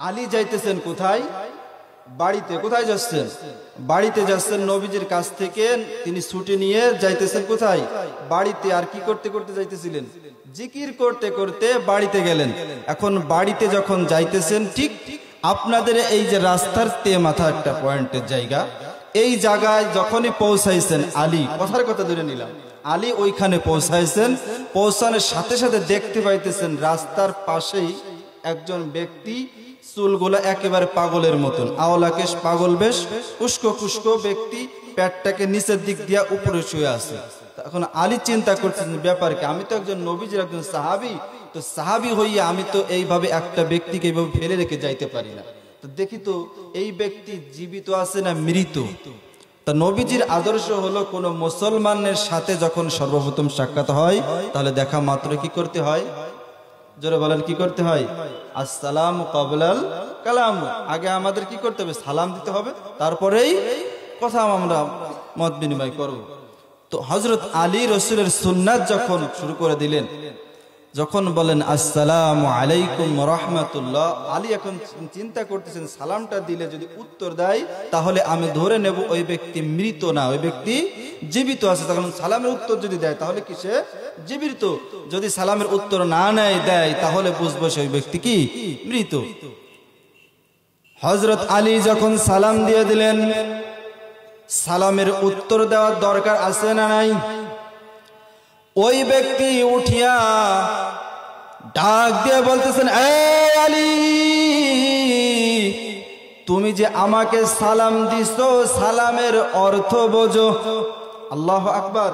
আলী যাইতেছেন কোথায়? বাড়িতে। কোথায় যাচ্ছেন? বাড়িতে যাচ্ছেন। নবীজির কাছ থেকে তিনি ছুটি নিয়ে যাইতেছেন কোথায়? বাড়িতে। আর কি করতে করতে যাইতেছিলেন? জিকির করতে করতে বাড়িতে গেলেন। এখন বাড়িতে যখন যাইতেছেন, ঠিক আপনাদের এই যে রাস্তার মাথা একটা পয়েন্টের জায়গা, এই জায়গায় যখনই পৌঁছাইছেন আলী, কথার কথা ধরে নিলাম, আলী ওইখানে পৌঁছাইছেন। পৌঁছানোর সাথে সাথে দেখতে পাইতেছেন রাস্তার পাশেই একজন ব্যক্তি, চুলগুলা একেবারে পাগলের মতন, আওলাকেশ পাগল বেশ, উস্কো কুস্কো ব্যক্তি, পেটটাকে নিচের দিক দিয়া উপরে শুয়ে আছে। এখন আলী চিন্তা করছেন ব্যাপার কি, আমি তো একজন নবীজির একজন সাহাবী, তো সাহাবী হইয়া আমি তো এইভাবে একটা ব্যক্তিকে এইভাবে ফেলে রেখে যাইতে পারি না। তো দেখি তো এই ব্যক্তি জীবিত আছে না মৃত। তা নবীজির আদর্শ হলো কোন মুসলমানের সাথে যখন সর্বপ্রথম সাক্ষাৎ হয়, তাহলে দেখা মাত্র কি করতে হয়? জোরে বলেন, কি করতে হয়? আসসালামু ক্বাবলাল কালাম। আগে আমাদের কি করতে হবে? সালাম দিতে হবে, তারপরেই কথা আমরা মত বিনিময় করব। তো হযরত আলী রাসূলের সুন্নাত যখন শুরু করে দিলেন, যখন বলেন আসসালামু আলাইকুম ওয়া রাহমাতুল্লাহ, আলী এখন চিন্তা করতেছেন সালামটা দিলে যদি উত্তর দেয় তাহলে আমি ধরে নেব ওই ব্যক্তি মৃত না, ওই ব্যক্তি জীবিত আছে। তখন সালামের উত্তর যদি দেয় তাহলে কি সে জীবিত, যদি সালামের উত্তর না দেয় তাহলে বুঝবো সেই ব্যক্তি কি মৃত। হযরত আলী যখন সালাম দিয়ে দিলেন, সালামের উত্তর দেওয়ার দরকার আছে না নাই? ওই ব্যক্তি উঠিয়া ডাক দিয়ে বলতেছেন, এই আলী, তুমি যে আমাকে সালাম দিছো, সালামের অর্থ বোঝো। আল্লাহু আকবার।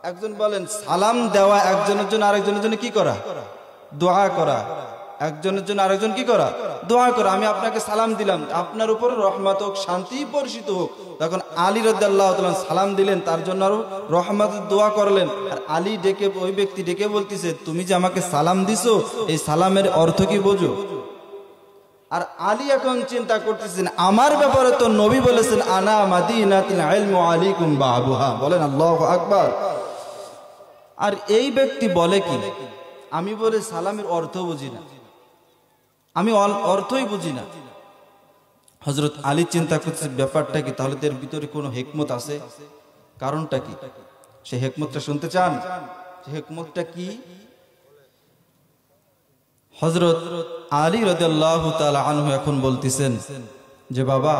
একজন বলেন সালাম দেওয়া একজনের জন্য আরেকজনের জন্য কি করা? দোয়া করা। একজনের জন্য আরেকজন কি করা? দোয়া করা। আমি আপনাকে সালাম দিলাম, আপনার উপর রহমত হোক, শান্তি বর্ষিত হোক। তখন আলী রাদিয়াল্লাহু তাআলা সালাম দিলেন, তার জন্য আরো রহমতের দোয়া করলেন। আর আলী ডেকে, ওই ব্যক্তি ডেকে বলতেছে, তুমি যে আমাকে সালাম দিছো, এই সালামের অর্থ কি বোঝো? আর আলী এখন চিন্তা করতেছেন, আমার ব্যাপারে তো নবী বলেছেন আনা মাদিনাতুল ইলমি আলাইকুম বাবুহা। বলেন আল্লাহু আকবার। আর এই ব্যক্তি বলে কি, আমি বলে সালামের অর্থ বুঝি না, আমি অর্থই বুঝি না। হযরত আলী চিন্তা করছে ব্যাপারটা কি, তাহলে এর ভিতরে কোনো হিকমত আছে, কারণটা কি? সে হিকমতটা শুনতে চান? সে হিকমতটা কি? হযরত আলী রাদিয়াল্লাহু তাআলা আনহু এখন বলতেছেন যে বাবা,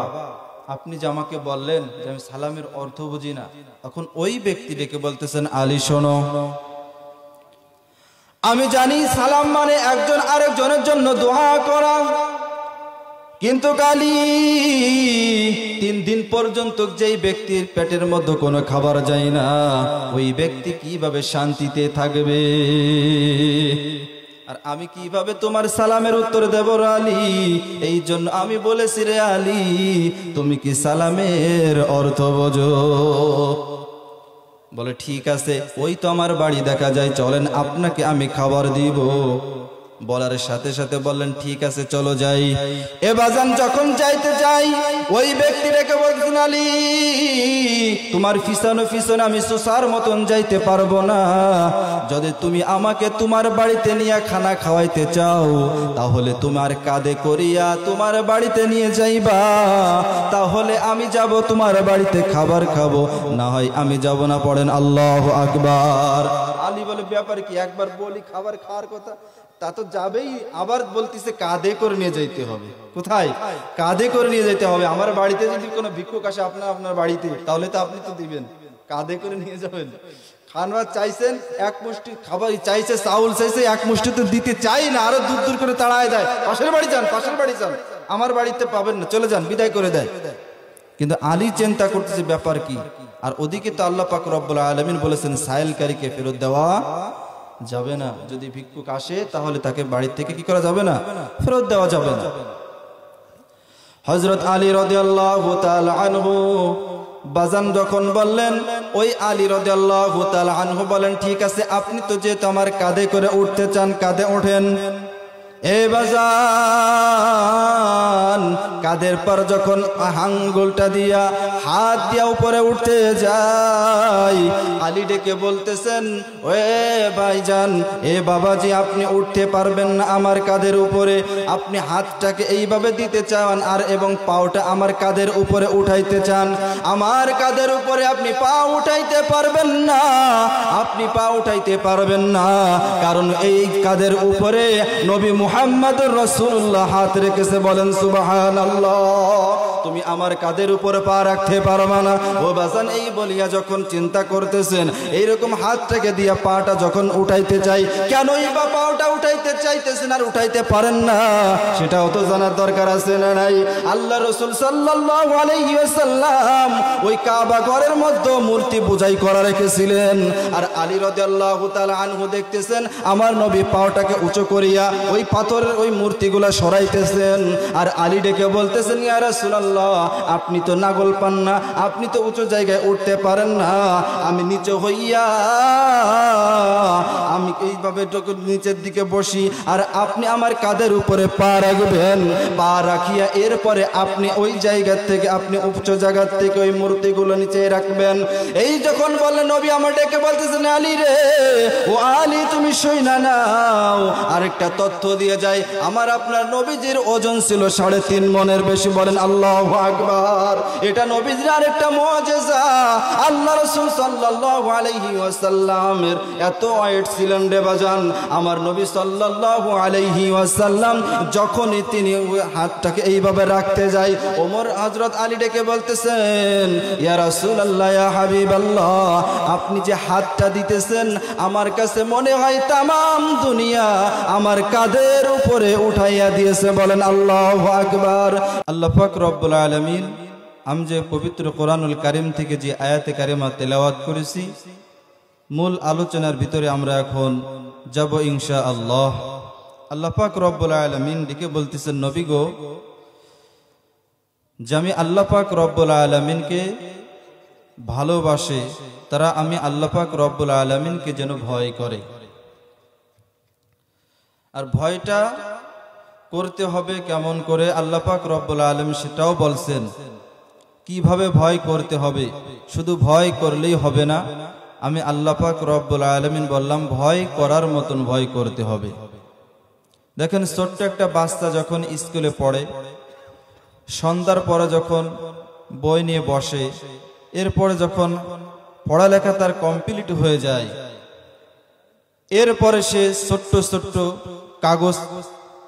আপনি যে আমাকে বললেন যে আমি সালামের অর্থ বুঝি না, এখন ওই ব্যক্তি ডেকে বলতেছেন, আলী শোনো, আমি জানি সালাম মানে একজন আরেকজনের জন্য দোয়া করা, কিন্তু কালী 3 দিন পর্যন্ত যেই ব্যক্তির পেটের মধ্যে কোনো খাবার যায় না, ওই ব্যক্তি কিভাবে শান্তিতে থাকবে? আর আমি কিভাবে তোমার সালামের উত্তর দেব আলী? এই জন্য আমি বলেছি রে আলী, তুমি কি সালামের অর্থ বোঝো? বলে ঠিক আছে, ওই তো আমার বাড়ি দেখা যায়, চলেন আপনাকে আমি খাবার দিব। বলার সাথে সাথে বললেন ঠিক আছে চলো যাই। এ বাজান যখন যাইতে যাই, ওই ব্যক্তি রেখে বলছেন, আলী, তোমার পিছনে পিছনে আমি সুসার মতন যাইতে পারবো না। যদি তুমি আমাকে তোমার বাড়িতে নিয়ে খানা খাওয়াইতে চাও, তাহলে তোমার কাঁধে করিয়া তোমার বাড়িতে নিয়ে যাইবা, তাহলে আমি যাব তোমার বাড়িতে খাবার খাবো, না হয় আমি যাব না। পড়েন আল্লাহু আকবার। আলী বলে ব্যাপার কি, একবার বলি খাবার খাওয়ার কথা, তা তো যাবেই, আবার বলতেছে কাঁধে করে নিয়ে যাইতে হবে। কোথায়? কাঁধে করে নিয়ে যেতে হবে। আমার বাড়িতে যদি কোনো ভিক্ষুক আসে আপনার বাড়িতে, তাহলে তো আপনি তো দিবেন, কাঁধে করে নিয়ে যাবেন। খানবার চাইছেন, এক মুষ্টি খাবার চাইছে, চাউল চাইছে, এক মুষ্টি তো দিতে চাই না, আরো দূর দূর করে তাড়ায় দেয়, পাশের বাড়ি যান, পাশের বাড়ি যান, আমার বাড়িতে পাবেন না, চলে যান, বিদায় করে দেয়। কিন্তু আলী চিন্তা করতেছে ব্যাপার কি। আর ওদিকে তো আল্লাহ পাক রব্বুল আলামিন বলেছেন সাইলকারীকে ফেরত দেওয়া যাবে না। যদি ভিক্ষুক আসে তাহলে তাকে বাড়ি থেকে কি করা যাবে না, ফেরত দেওয়া যাবে না। হযরত আলী রাদিয়াল্লাহু তাআলা আনহু বাজান যখন বললেন, ওই আলী রাদিয়াল্লাহু তাআলা আনহু বলেন ঠিক আছে, আপনি তো যেহেতু আমার কাঁধে করে উঠতে চান, কাঁধে ওঠেন। এ বাজান কাঁধের পর যখন আঙ্গুলটা দিয়া হাত দিয়া উপরে উঠতে যায়। আলী ডেকে বলতেছেন, ওয়ে ভাইজান, এ বাবাজি, আপনি উঠতে পারবেন না আমার কাঁধের উপরে, আপনি হাতটাকে এইভাবে দিতে চান আর এবং পাওটা আমার কাঁধের উপরে উঠাইতে চান। আমার কাঁধের উপরে আপনি পা উঠাইতে পারবেন না, আপনি পা উঠাইতে পারবেন না, কারণ এই কাঁধের উপরে নবী মুহাম্মদুর রাসূলুল্লাহ হাত রেখেছে। বলেন সুবহানাল্লাহ। তুমি আমার কাঁধের উপরে পা রাখতে পারবে না। ও বাজান, এই বলিয়া যখন চিন্তা করতেছেন, এইরকম হাতটাকে দিয়া পাটা যখন উঠাইতে চাই, কেনই বা পাটা উঠাইতে চাইতেছেন আর উঠাইতে পারেন না, সেটাও তো জানার দরকার আছে না নাই? আল্লাহ রাসূল সাল্লাল্লাহু আলাইহি ওয়াসাল্লাম ওই কাবা ঘরের মধ্যে মূর্তি পূজাই করা রেখেছিলেন, আর আলী রাদিয়াল্লাহু তাআলা আনহু দেখতেছেন আমার নবী পাওটাকে উঁচু করিয়া ওই পাথরের ওই মূর্তিগুলা সরাইতেছেন। আর আলী ডেকে বলতেছেন, ইয়া রাসূলুল্লাহ, আপনি তো নাগল পান না, আপনি তো উঁচু জায়গায় উঠতে পারেন না, আমি নিচে হইয়া আমি এইভাবে নিচের দিকে বসি আর আপনি আমার কাঁধের উপরে পা রাখবেন, পা রাখিয়া এরপরে আপনি ওই জায়গা থেকে, আপনি উঁচু জায়গা থেকে ওই মূর্তিগুলো নিচে রাখবেন। এই যখন বললেন, নবী আমার ডেকে বলতেছেন, আলী রে, ও আলী, তুমি শুইনা নাও, আরেকটা তথ্য দিয়ে যায়, আমার আপনার নবীজির ওজন ছিল 3.5 মণের বেশি। বলেন আল্লাহু আকবার। এটা নবীজির আরেকটা মুআজিজা। আল্লাহ রাসূল সাল্লাল্লাহু আলাইহি ওয়াসাল্লামের এত ওয়েট ছিলেন রে বাজান, আমার নবী সাল্লাল্লাহু আলাইহি ওয়াসাল্লাম যখনই তিনি হাতটাকে এইভাবে রাখতে যায়, ওমর হযরত আলী ডেকে বলতেছেন, ইয়া রাসূলুল্লাহ, ইয়া হাবিবাল্লাহ, আপনি যে হাতটা দিতেছেন আমার কাছে মনে হয় তামাম দুনিয়া আমার কাঁধের উপরে উঠাইয়া দিয়েছে। বলেন আল্লাহু আকবার। আল্লাহ পাক রব্বুল আলামিন আমি যে পবিত্র কোরআনুল কারীম থেকে যে আয়াতে কারিমা তেলাওয়াত করেছি, মূল আলোচনার ভিতরে আমরা এখন যাব ইনশাআল্লাহ। আল্লাহ পাক রব্বুল আলামিন ডেকে বলতেছেন, নবী গো, যে আমি আল্লাহ পাক রব্বুল আলামিনকে ভালোবাসে তারা আমি আল্লাহ পাক রব্বুল আলামিনকে যেন ভয় করে। আর ভয়টা করতে হবে কেমন করে, আল্লাহ পাক রব্বুল আলামিন সেটাও বলছেন কিভাবে ভয় করতে হবে। শুধু ভয় করলেই হবে না, আমি আল্লাহ পাক রব্বুল আলামিন বললাম ভয় করার মতন ভয় করতে হবে। দেখেন, ছোট্ট একটা বাচ্চা যখন স্কুলে পড়ে, সন্ধ্যার পরে যখন বই নিয়ে বসে, এরপরে যখন পড়ালেখা তার কমপ্লিট হয়ে যায়, এরপরে সে ছোট্ট ছোট্ট কাগজ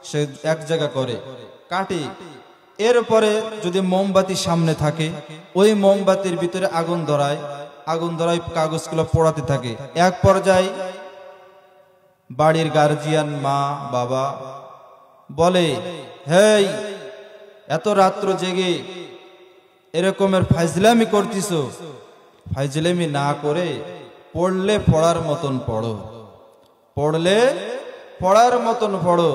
সে এক জায়গা করে কাটে, এরপরে যদি মোমবাতি সামনে থাকে ওই মোমবাতির ভিতরে আগুন ধরায় কাগজগুলো পোড়াতে থাকে। এক পর্যায়ে বাড়ির গার্জিয়ান মা বাবা বলে, হেই, এত রাত্র জেগে এরকমের ফাইজলামি করতেছো, ফাইজলামি না করে পড়লে পড়ার মতন পড়ো, পড়লে পড়ার মতন পড়ো।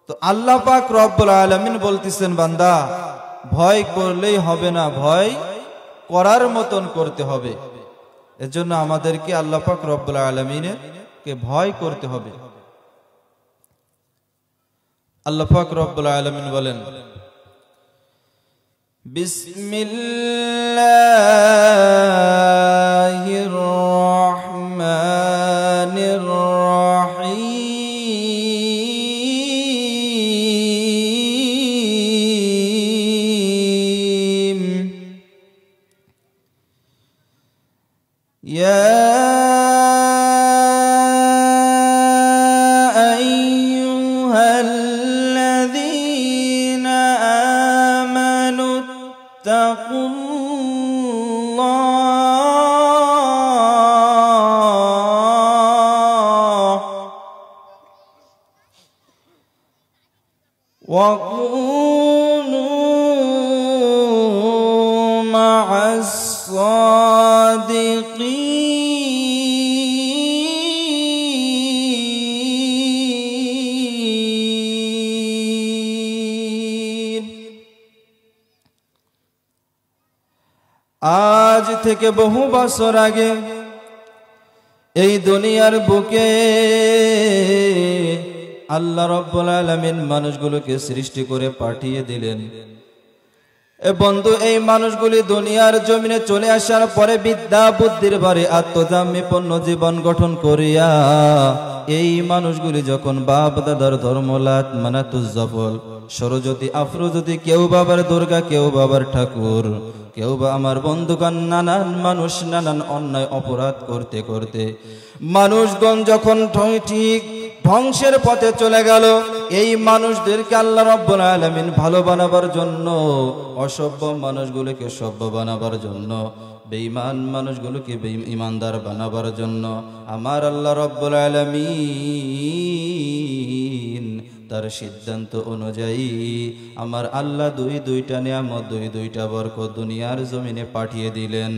তো আল্লাহ পাক রব্বুল আলামিন বলতেছেন, বান্দা ভয় করলেই হবে না, ভয় করার মতন করতে হবে। এজন্য আমাদেরকে আল্লাহ পাক রব্বুল আলামিনের কে ভয় করতে হবে। আল্লাহ পাক রব্বুল আলামিন বলেন, বিসমিল্লাহির রহমানির রহিম, ইয়া وكونوا مع الصادقين। আজ থেকে বহু বছর আগে এই দুনিয়ার বুকে আল্লাহ রাব্বুল আলামিন মানুষগুলোকে সৃষ্টি করে পাঠিয়ে দিলেন। এ বন্ধু, এই মানুষগুলি দুনিয়ার জমিনে চলে আসার পরে বিদ্যা বুদ্ধির ভারে আত্মজাম্যপন্ন জীবন গঠন করিয়া এই মানুষগুলি যখন বাপ দাদার ধর্মলাত মানাতুজ্জফল সরস্বতী আফরোজতি, কেউ বাবার দুর্গা, কেউ বাবার ঠাকুর, কেউ বা আমার বন্ধুগণ, নানান মানুষ নানান অন্যায় অপরাধ করতে করতে মানুষগণ যখন ঠিক ধ্বংসের পথে চলে গেল, এই মানুষদেরকে আল্লাহ রাব্বুল আলামিন ভালো বানাবার জন্য, অসভ্য মানুষগুলোকে সভ্য বানাবার জন্য, বেঈমান মানুষগুলোকে ইমানদার বানাবার জন্য আমার আল্লাহ রাব্বুল আলামিন তার সিদ্ধান্ত অনুযায়ী আমার আল্লাহ দুইটা নিয়ামত, দুইটা বরকত দুনিয়ার জমিনে পাঠিয়ে দিলেন।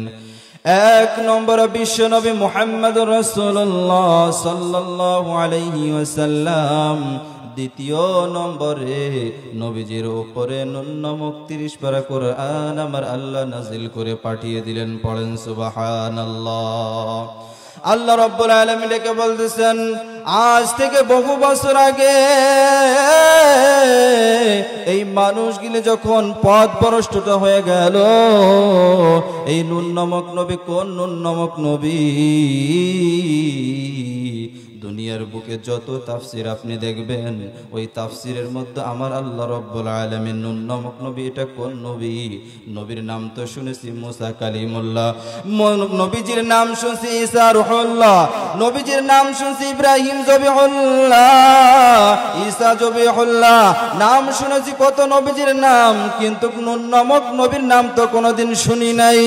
এক নম্বর বিশ্ব নবী মুহাম্মদুর রাসূলুল্লাহ সাল্লাল্লাহু আলাইহি ওয়াসাল্লাম। দ্বিতীয় নম্বরে নবীজির উপরে ন্যূনতম 30 পারা কোরআন আমার আল্লাহ নাজিল করে পাঠিয়ে দিলেন। পড়েন সুবহানাল্লাহ। আল্লাহ রাব্বুল আলামিন ডেকে বলতেছেন, আজ থেকে বহু বছর আগে এই মানুষগুলি যখন পথভ্রষ্ট হয়ে গেল, এই নুন নামক নবী কোন নুন নামক নবী? দুনিয়ার বুকে যত তাফসির আপনি দেখবেন, ওই তাফসিরের মধ্যে আমার আল্লাহ রাব্বুল আলামিন নুন নামক নবী, এটা কোন নবী? নবীর নাম তো শুনেছি মুসা কালিমুল্লাহ, নবীজির নাম শুনছি ঈসা রূহুল্লাহ, নবীজির নাম শুনছি ইব্রাহিম জবিহুল্লাহ, ঈসা জবিহুল্লাহ, নাম শুনেছি কত নবীজির নাম, কিন্তু নুন নামক নবীর নাম তো কোনোদিন শুনি নাই।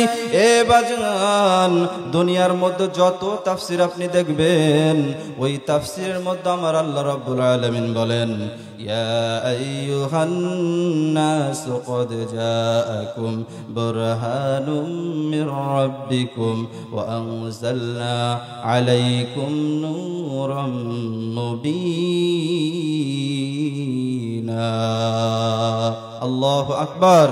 এ বাজান, দুনিয়ার মধ্যে যত তাফসির আপনি দেখবেন, ওই তাফসিরের মধ্যে আমার আল্লাহ রাব্বুল আলামিন বলেন, ইয়া আইয়ুহান নাস ক্বাদ জাআকুম বুরহানুম মির রাব্বিকুম ওয়া আনজালনা আলাইকুম নূরাম মুবিনা। আল্লাহু আকবার।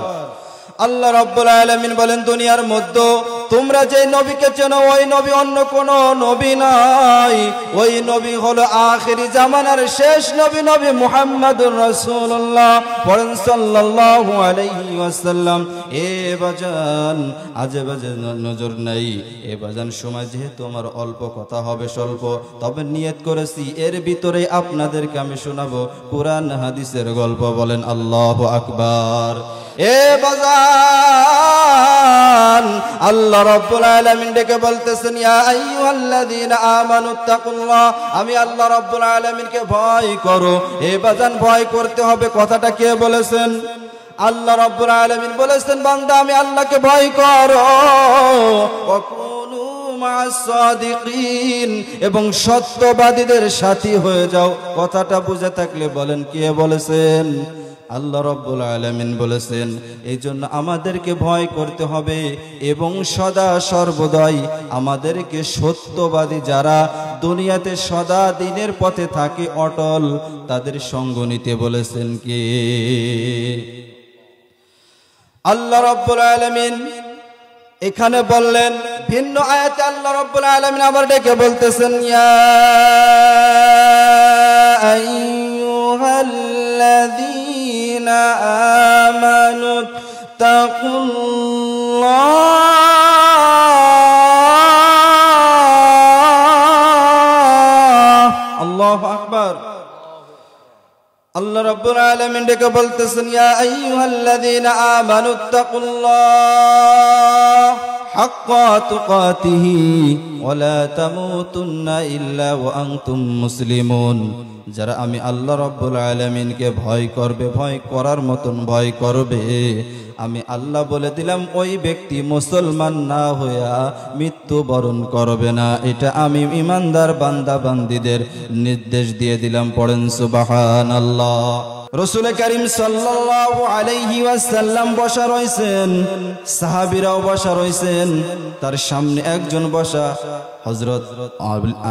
আল্লাহ রাব্বুল আলামিন বলেন, দুনিয়ার মধ্যে তোমরা যে নবীকে চেনো, ওই নবী অন্য কোন নবী নয়, ওই নবী হলো আখিরি জামানার শেষ নবী, নবী মুহাম্মদুর রাসূলুল্লাহ। পড়েন সাল্লাল্লাহু আলাইহি ওয়াসাল্লাম। এ বাজান, আজে বাজে নজর নাই। এ বাজান, সময় যেহেতু আমার অল্প, কথা হবে স্বল্প, তবে নিয়ত করেছি এর ভিতরে আপনাদেরকে আমি শোনাবো কুরআন হাদিসের গল্প। বলেন আল্লাহু আকবার। এ বাজান, আল্লাহ রাব্বুল আলামিন ডেকে বলতেছেন, ইয়া আইয়ুহাল্লাযীনা আমানুত্তাকুল্লাহ, আমি আল্লাহ রাব্বুল আলামিনকে ভয় করো। এ বাজান, ভয় করতে হবে, কথাটা কে বলেছেন? আল্লাহ রাব্বুল আলামিন বলেছেন, বান্দা আমি আল্লাহকে ভয় করো, ওয়াকুনু মা'আস সাদিকিন, এবং সত্যবাদীদের সাথী হয়ে যাও। কথাটা বুঝে থাকলে বলেন, কে বলেছেন? আল্লাহ রাব্বুল আলামিন বলেছেন। এই জন্য আমাদেরকে ভয় করতে হবে এবং সদা সর্বদাই আমাদেরকে সত্যবাদী যারা দুনিয়াতে সদা দিনের পথে থাকে অটল, তাদের সঙ্গ নিতে বলেছেন কে? আল্লাহ রাব্বুল আলামিন এখানে বললেন। ভিন্ন আয়াতে আল্লাহ রাব্বুল আলামিন আবার ডেকে বলতেছেন, ইয়া আইয়ুহাল্লাযীনা আমানুত্তাকুল্লাহ। আল্লাহু আকবার। আল্লাহ রাব্বুল আলামিন ডেকে বলতেছেন, ইয়া আইয়ুহাল্লাযীনা আমানুত্তাকুল্লাহ হাক্কা তুকাতিহি ওয়া লা তামুতুন্না ইল্লা ওয়া আনতুম মুসলিমুন। যারা আমি আল্লাহ রাব্বুল আলামিনকে ভয় করবে, ভয় করার মতন ভয় করবে, আমি আল্লাহ বলে দিলাম ওই ব্যক্তি মুসলমান না হইয়া মৃত্যুবরণ করবে না। এটা আমি ইমানদার বান্দা বান্দীদের নির্দেশ দিয়ে দিলাম। পড়েন সুবহানাল্লাহ। রাসূল করিম সাল্লাল্লাহু আলাইহি ওয়াসাল্লাম বসা রয়েছেন, সাহাবীরাও বসা রয়েছেন, তার সামনে একজন বসা, হযরত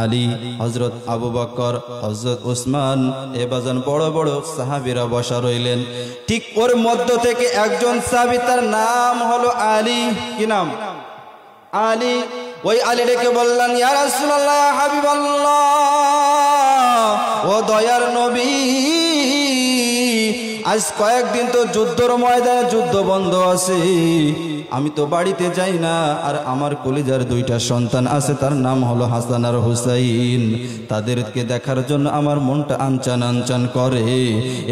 আলী, হযরত আবু বকর, হযরত উসমান, এ বাজান বড় বড় সাহাবীরা বসা রইলেন। ঠিক ওর মধ্য থেকে একজন সাহাবী, তার নাম হলো আলী। কি নাম? আলী। ওই আলী ডেকে বললেন, ইয়া রাসূলুল্লাহ, ইয়া হাবিবাল্লাহ, ও দয়ার নবী, আজ কয়েকদিন তো যুদ্ধর ময়দানে যুদ্ধ বন্ধ আছে, আমি তো বাড়িতে যাই না। আর আমার কলিজার দুইটা সন্তান আছে, তার নাম হলো হাসান আর হুসাইন। তাদেরকে দেখার জন্য আমার মনটা আনচান আনচান করে,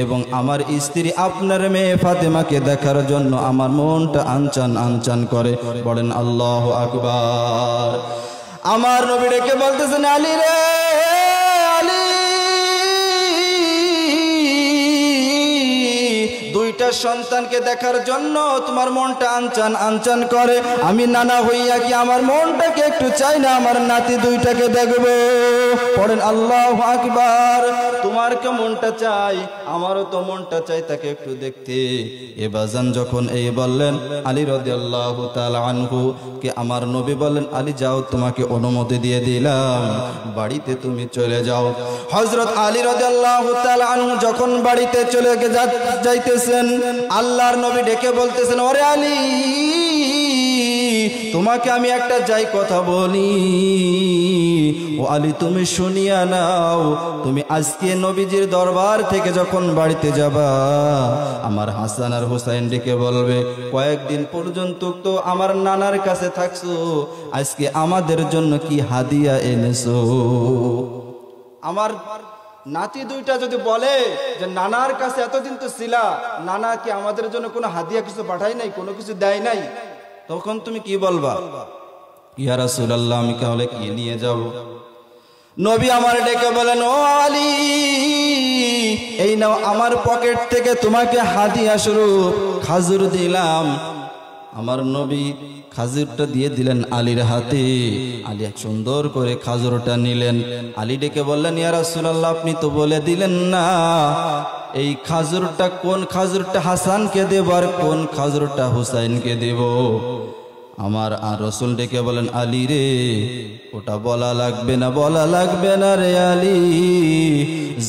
এবং আমার স্ত্রী আপনার মেয়ে ফাতেমাকে দেখার জন্য আমার মনটা আনচান আনচান করে। বলেন আল্লাহু আকবার। আমার নবী ডেকে বলতেছেন, আলী রে আলী, দুইটা সন্তানকে দেখার জন্য তোমার মনটা আনচান আনচান করে। আমি নানা হইয়া কি আমার মনটাকে একটু চাই না আমার নাতি দুইটাকে দেখবো? পড়েন আল্লাহু আকবার। তোমার কে মনটা চাই, আমারও তো মনটা চাই তাকে একটু দেখতে। এ বাজান যখন এই বললেন, আলী রাদিয়াল্লাহু তাআলা আনহু কে আমার নবী বললেন, আলী যাও, তোমাকে অনুমতি দিয়ে দিলাম, বাড়িতে তুমি চলে যাও। হযরত আলী রাদিয়াল্লাহু তাআলা আনহু যখন বাড়িতে চলে যাইতেছেন, আল্লাহর নবী ডেকে বলতেছেন, ওরে আলী, তোমাকে আমি একটা যাই কথা বলি। ও আলী, তুমি শুনিয়া নাও। তুমি আজকে নবীজির দরবার থেকে যখন বাড়িতে যাবা, আমার হাসান আর হুসাইন ডেকে বলবে, কয়েকদিন পর্যন্ত তো আমার নানার কাছে থাকছো, আজকে আমাদের জন্য কি হাদিয়া এনেছো? আমার নাতি দুইটা যদি বলে যে নানার কাছে এতদিন তো ছিলা, নানা কি আমাদের জন্য কোনো হাদিয়া কিছু পাঠায় নাই, কোনো কিছু দেয় নাই, তখন তুমি কি বলবা? ইয়া রাসূলুল্লাহ, আমি তাহলে কি নিয়ে যাব? নবী আমার ডেকে বলেন, ও আলী, এই নাও, আমার পকেট থেকে তোমাকে হাদিয়া স্বরূপ খাজুর দিলাম। আমার নবী খাজুরটা দিয়ে দিলেন আলীর হাতে। আলী সুন্দর করে খাজুরটা নিলেন। আলী ডেকে বললেন, ইয়া রাসূলুল্লাহ, আপনি তো বলে দিলেন না এই খাজুরটা কোন খাজুরটা হাসানকে দেব আর কোন খাজুরটা হুসাইনকে দেব। আমার আর রাসূল ডেকে বলেন, আলী রে, ওটা বলা লাগবে না, বলা লাগবে না রে আলী।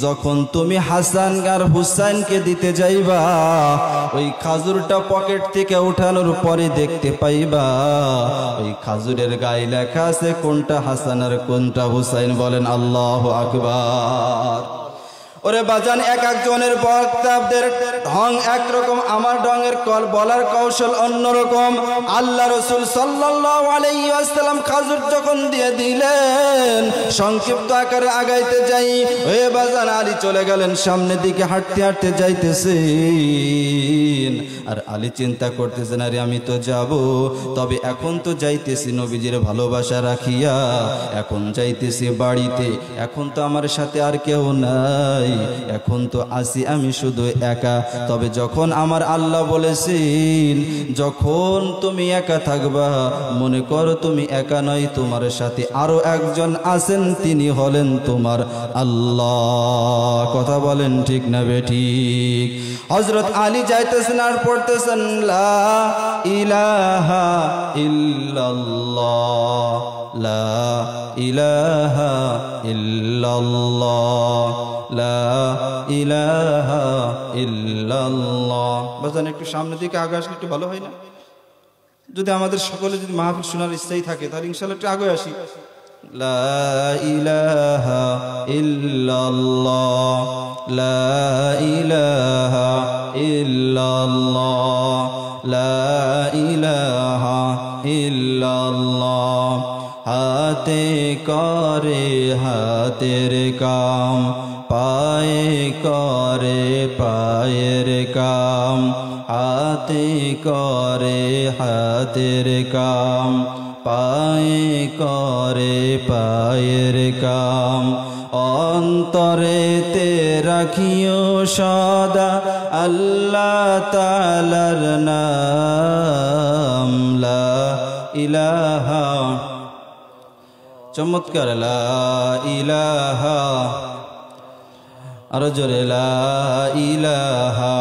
যখন তুমি হাসান আর হুসাইনকে দিতে যাইবা, ওই খাজুরটা পকেট থেকে উঠানোর পরে দেখতে পাইবা ওই খাজুরের গায়ে লেখা আছে কোনটা হাসান আর কোনটা হুসাইন। বলেন আল্লাহু আকবার। ওরে বাজান, এক একজনের বক্তাদের ঢং একরকম, আমার ঢঙের বলার কৌশল অন্যরকম। আল্লাহ রাসূল সাল্লাল্লাহু আলাইহি ওয়াসাল্লাম খাজুর যখন দিয়ে দিলেন, সংক্ষিপ্ত আকারে আগাইতে যাই, ওরে বাজান, আলী চলে গেলেন সামনের দিকে, হাঁটতে হাঁটতে যাইতেছেন। আর আলী চিন্তা করতেছেন, আরে আমি তো যাব, তবে এখন তো যাইতেছি নবীজির ভালোবাসা রাখিয়া, এখন যাইতেছি বাড়িতে, এখন তো আমার সাথে আর কেউ নাই, এখন তো আসি আমি শুধু একা। তবে যখন আমার আল্লাহ বলেছেন, যখন তুমি একা থাকবা, মনে করো তুমি একা নয়, তোমার সাথে আরো একজন আছেন, তিনি হলেন তোমার আল্লাহ। কথা বলেন ঠিক না বেঠিক? হযরত আলী যাইতেছেন আর পড়তেছেন, লা ইলাহা ইল্লাল্লাহ, লা ইলাহা ইল্লাল্লাহ, লা ইলাহা ইল্লাল্লাহ। বাজান, একটু সামনের দিকে আগে আসলে একটু ভালো হয় না? যদি আমাদের সকলে যদি মাহফিল শোনার ইচ্ছাই থাকে, তাহলে ইনশাআল্লাহ একটু আগে আসি। লা ইলাহা ইল্লাল্লাহ, লা ইলাহা ইল্লাল্লাহ, লা ইলাহা ইল্লাল্লাহ। হাতে করে হাতের কাম, পায়ে করে পায়ের কাম, হাতে করে হাতের কাম, পায়ে করে পায়ের কাম। অন্তরেতে রাখিও সদা আল্লাহ তাআলার নাম, লা ইলাহা, চমৎকার, লা ইলাহা, আর জোরে, লা ইলাহা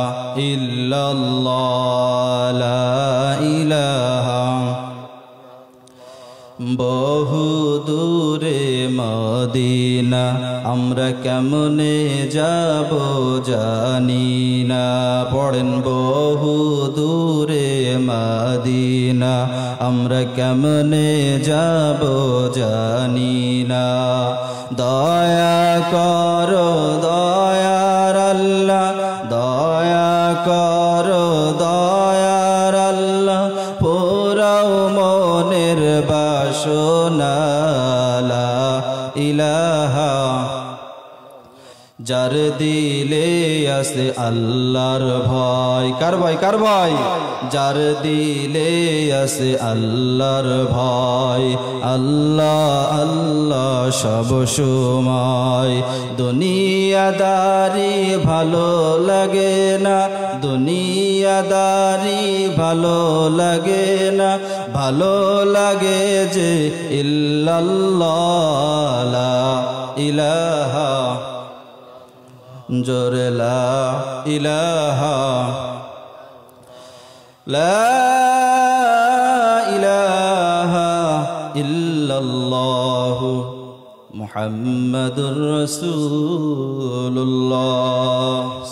ইল্লাল্লাহ, লা ইলাহা। বহু দূরে মদিনা, আমরা কেমনে যাব জানি না। পড়েন, বহু দূরে মদিনা, আমরা কেমনে যাব জানি না। দয়া করো দয়ার আল্লাহ, দয়া করো দয়ার আল্লাহ পুরাও মনের বাসনা লা ইলাহা যার দিলে আছে আল্লাহর ভয়। কার ভয়? কার ভয়? যার দিলে আছে আল্লাহর ভয়। আল্লাহ আল্লাহ সব সময়। দুনিয়াদারি ভালো লাগে না, দুনিয়াদারি ভালো লাগে না, ভালো লাগে যে ইল্লাল্লাহ লা ইলাহা জোরে লা ইলাহা লা ইলাহা ইল্লাল্লাহু মুহাম্মাদুর রাসূলুল্লাহ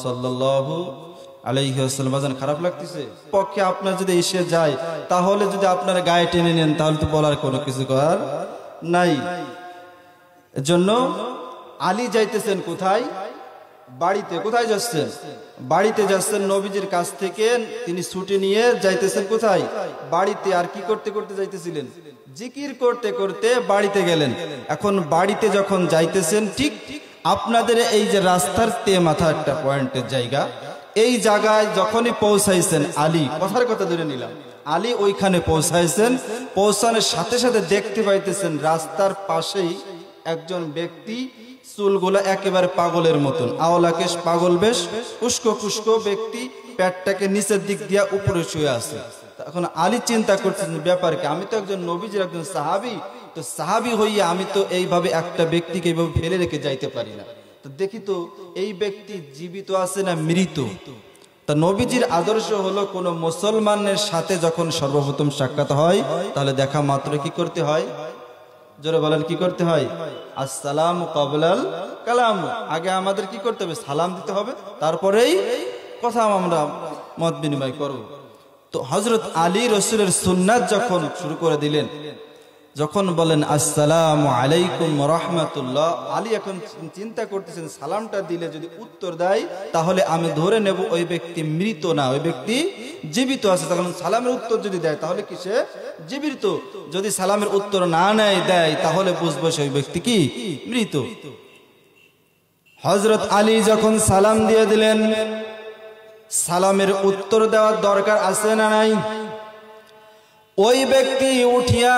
সাল্লাল্লাহু আলাইহি ওয়াসাল্লাম। বাজান খারাপ লাগতেছে? পক্ষে আপনার যদি এসে যায় তাহলে যদি আপনার গায়ে টেনে নেন তাহলে তো বলার কোনো কিছু করার নাই। এজন্য আলী যাইতেছেন কোথায়? বাড়িতে। কোথায় যাচ্ছেন? বাড়িতে যাচ্ছেন। নবীজির কাছ থেকে তিনি ছুটি নিয়ে যাইতেছেন কোথায়? বাড়িতে। আর কি করতে করতে যাইতেছিলেন? জিকির করতে করতে বাড়িতে গেলেন। এখন বাড়িতে যখন যাইতেছেন, ঠিক আপনাদের এই যে রাস্তার তে মাথা একটা পয়েন্টের জায়গা, এই জায়গায় যখনই পৌঁছাইছেন আলী, কথার কথা ধরে নিলাম, আলী ওইখানে পৌঁছাইছেন। পৌঁছানোর সাথে সাথে দেখতে পাইতেছেন রাস্তার পাশেই একজন ব্যক্তি, চুলগুলো একেবারে পাগলের মতন, আওলাকেশ পাগল বেশ, উস্কো খুস্কো ব্যক্তি, পেটটাকে নিচের দিক দিয়া উপরে শুয়ে আছে। এখন আলী চিন্তা করছেন ব্যাপার কি, আমি তো একজন নবীজির একজন সাহাবী, তো সাহাবী হইয়া আমি তো এইভাবে একটা ব্যক্তিকে এইভাবে ফেলে রেখে যাইতে পারি না। তো দেখি তো এই ব্যক্তি জীবিত আছে না মৃত। তা নবীজির আদর্শ হলো কোন মুসলমানের সাথে যখন সর্বপ্রথম সাক্ষাৎ হয় তাহলে দেখা মাত্র কি করতে হয়? জোরে বলেন, কি করতে হয়? আসসালামু ক্বাবলাল কালাম। আগে আমাদের কি করতে হবে? সালাম দিতে হবে, তারপরেই কথা আমরা মত বিনিময় করব। তো হযরত আলী রাসূলের সুন্নাত যখন শুরু করে দিলেন, যখন বলেন আসসালামু আলাইকুম ওয়া রাহমাতুল্লাহ, আলী এখন চিন্তা করতেছেন সালামটা দিলে যদি উত্তর দেয় তাহলে আমি ধরে নেব ওই ব্যক্তি মৃত না, ওই ব্যক্তি জীবিত আছে। তখন সালামের উত্তর যদি দেয় তাহলে কি সে জীবিত, যদি সালামের উত্তর না দেয় তাহলে বুঝবো সেই ব্যক্তি কি মৃত। হযরত আলী যখন সালাম দিয়ে দিলেন, সালামের উত্তর দেওয়ার দরকার আছে না নাই? ওই ব্যক্তি উঠিয়া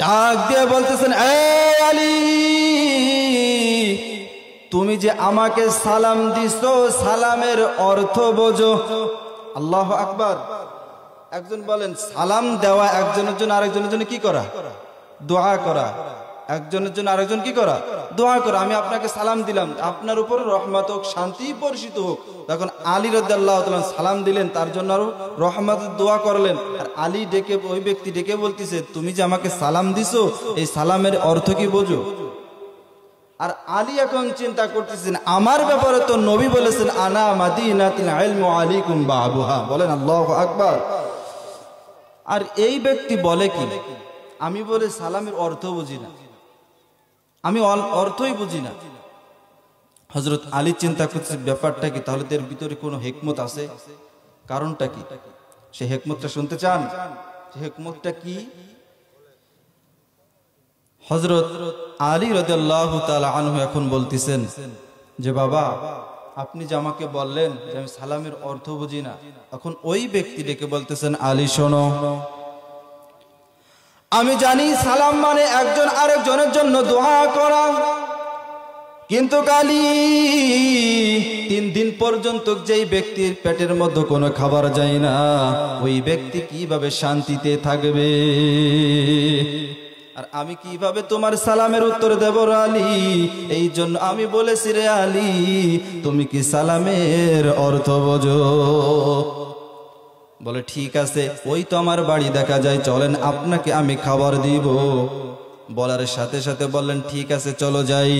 ডাক দিয়ে বলতেছেন, এই আলী, তুমি যে আমাকে সালাম দিছো সালামের অর্থ বোঝো। আল্লাহু আকবার। একজন বলেন সালাম দেওয়া একজনের জন্য আরেকজনের জন্য কি করা? দোয়া করা। একজনের জন্য আরেকজন কি করা? দোয়া করা। আমি আপনাকে সালাম দিলাম, আপনার উপর রহমত হোক, শান্তি বর্ষিত হোক। তখন আলী রাদিয়াল্লাহু তাআলা সালাম দিলেন, তার জন্য আরো রহমতের দোয়া করলেন। আর আলী ডেকে, ওই ব্যক্তি ডেকে বলতেছে, তুমি যে আমাকে সালাম দিছো এই সালামের অর্থ কি বোঝো? আর আলী এখন চিন্তা করতেছেন আমার ব্যাপারে তো নবী বলেছেন আনা মাদিনাতুল ইলমি ওয়া আলাইকুম বাবুহা। বলেন আল্লাহু আকবার। আর এই ব্যক্তি বলে কি, আমি বলে সালামের অর্থ বুঝি না, আমি অর্থই বুঝি না। হযরত আলী চিন্তা করছে ব্যাপারটা কি, তাহলে এর ভিতরে কোনো হিকমত আছে, কারণটা কি? সে হিকমতটা শুনতে চান? সে হিকমতটা কি? হযরত আলী রাদিয়াল্লাহু তাআলা আনহু এখন বলতেছেন যে বাবা, আপনি যে আমাকে বললেন যে আমি সালামের অর্থ বুঝি না, এখন ওই ব্যক্তি ডেকে বলতেছেন, আলী শোনো, আমি জানি সালাম মানে একজন আরেকজনের জন্য দোয়া করা, কিন্তু কালী 3 দিন পর্যন্ত যেই ব্যক্তির পেটের মধ্যে কোনো খাবার যায় না ওই ব্যক্তি কিভাবে শান্তিতে থাকবে? আর আমি কিভাবে তোমার সালামের উত্তর দেব আলী? এই জন্য আমি বলেছি রে আলী, তুমি কি সালামের অর্থ বোঝো? বলে ঠিক আছে, ওই তো আমার বাড়ি দেখা যায়, চলেন আপনাকে আমি খাবার দিব। বলার সাথে সাথে বললেন ঠিক আছে চলো যাই।